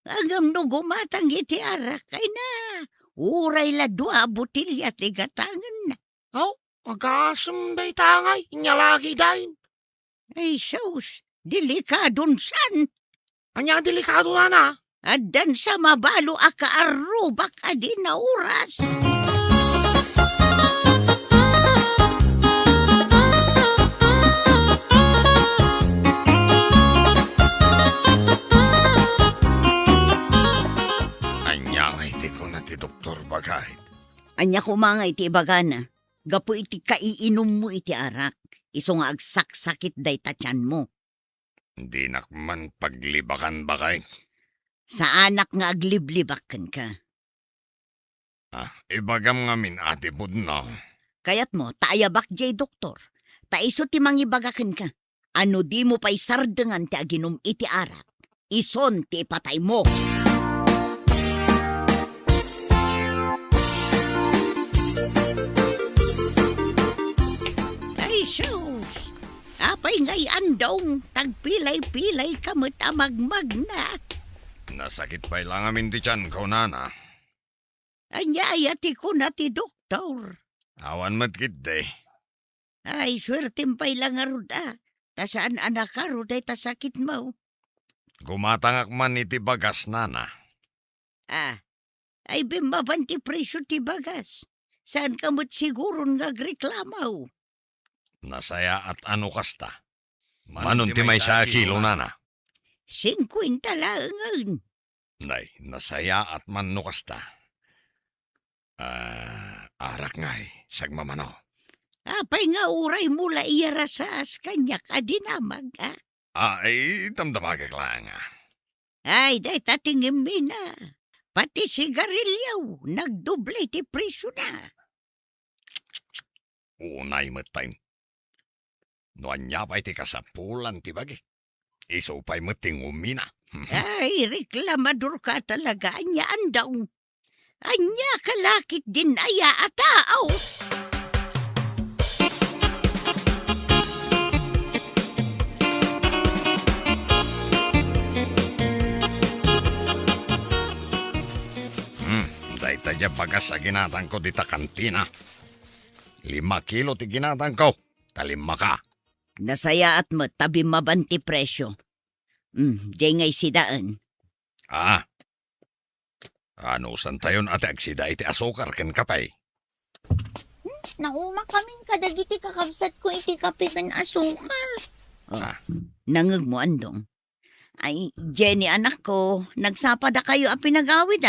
Agam nugumatang iti arak kay na. Uray la dua butilya ti gatangan na. Agasam day tangay. Inyalagi dahin. Ay, sus. Delikadon san. Anya delikado na. Addan sa mabalo a kaarubak a di na oras. Anya nga iti ko na ti doktor bagay. Anya kumangay ti ibagana. Gapo iti kaiinom mo iti arak. Iso nga agsaksakit day tatyan mo. Di nakman paglibakan bagay. Sa anak nga agliblibakan ka. Ibagam nga min ati pod na. Kayat mo, taayabak jay doktor. Taiso ti mangibagakan ka. Ano di mo pa'y sardengan ti aginom iti arak. Ison ti ipatay mo. Ay, sus. Apay ngay andong. Tagpilay-pilay kamot amagmag na. Nasakit pa'y lang amin di tiyan ko, nana. Anyayati ko na ti doktor. Awan matkit de. Ay, swertim pa'y lang aruda. Tasaan anak aruday tasakit mo. Gumatangak man iti bagas, nana. Ay bimaban ti presyo ti bagas. Saan kamot siguro ngagreklamaw? Nasaya at ano kasta. Manon ti may sa kilo, nana. 50 lang. Nay, nasaya at manno kasta. Arak ngay, sagmamano. Apay nga uray mula iyarasas kanya kadinamag, Ay, damdamagag lang. Ay, day tatingin mi na. Pati sigarilyaw, nagdoble ti presyo na. Unay matay. Noanya pa iti kasapulan ti bagi. Iso pa'y mating umina. Ay, reklamador ka talaga. Anya andaw. Anya kalakit din aya ataaw. Day tadya bagas sa ginatang ko dita kantina. 5 kilo ti ginatang ko. Talima ka. Nasaya at mo, tabi mabanti presyo. Diyan ngay sidaan. Ano san tayon ate agsida iti asukar ken kapay? Nauma kaming kadagiti kakabsat ko iti kape ken asukar. Nangag mo andong. Ay, Jenny anak ko, nagsapada kayo a pinagawid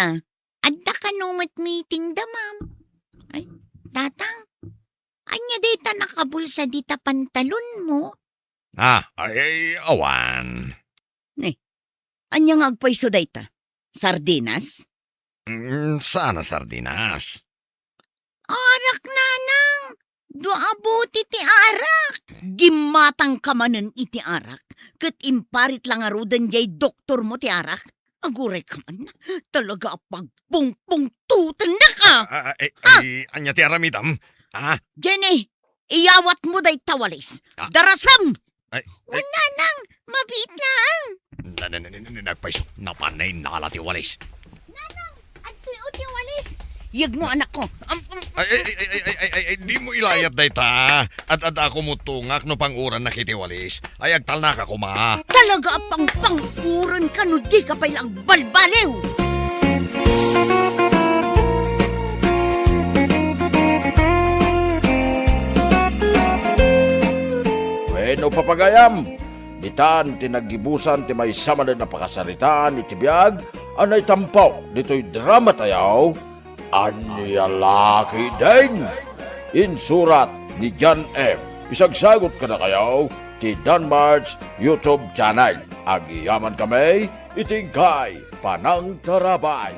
Adda ka numit meeting da, ma'am. Ay, tatang, anya data nakabulsa dita pantalon mo? Ay, awan. Anya nga agpaiso data? Sardinas? Sana sardinas. Arak nanang, duabuti ti arak. Gimatang kamanen iti arak. Kat imparit lang arudan jay doktor mo ti arak. Aguray ka man, talaga pagpungpungtutan na ka. Anya ti aramidam? Jenny, iyawat mo day tawalis. Darasam! Ay. Wala nang, mabit lang. Nagpaiso, napanay nalati walis. Uti walis. Yag mo anak ko. Ay, di mo ilayat day ta. At ako mo tungak no panguran na kitiwalis. Ay, agtal na ka kuma. Talaga pang panguran ka no di ka pailang balbaliw. Bueno, papagayam, ditan tinaggibusan ti may sama na napakasaritaan iti biyag, anay tampaw, dito'y drama tayaw, anyalaki din. Insurat ni John M. Isagsagot ka na kayaw, ti Danmar's YouTube channel. Agiyaman kami, itingkay, panang tarabay.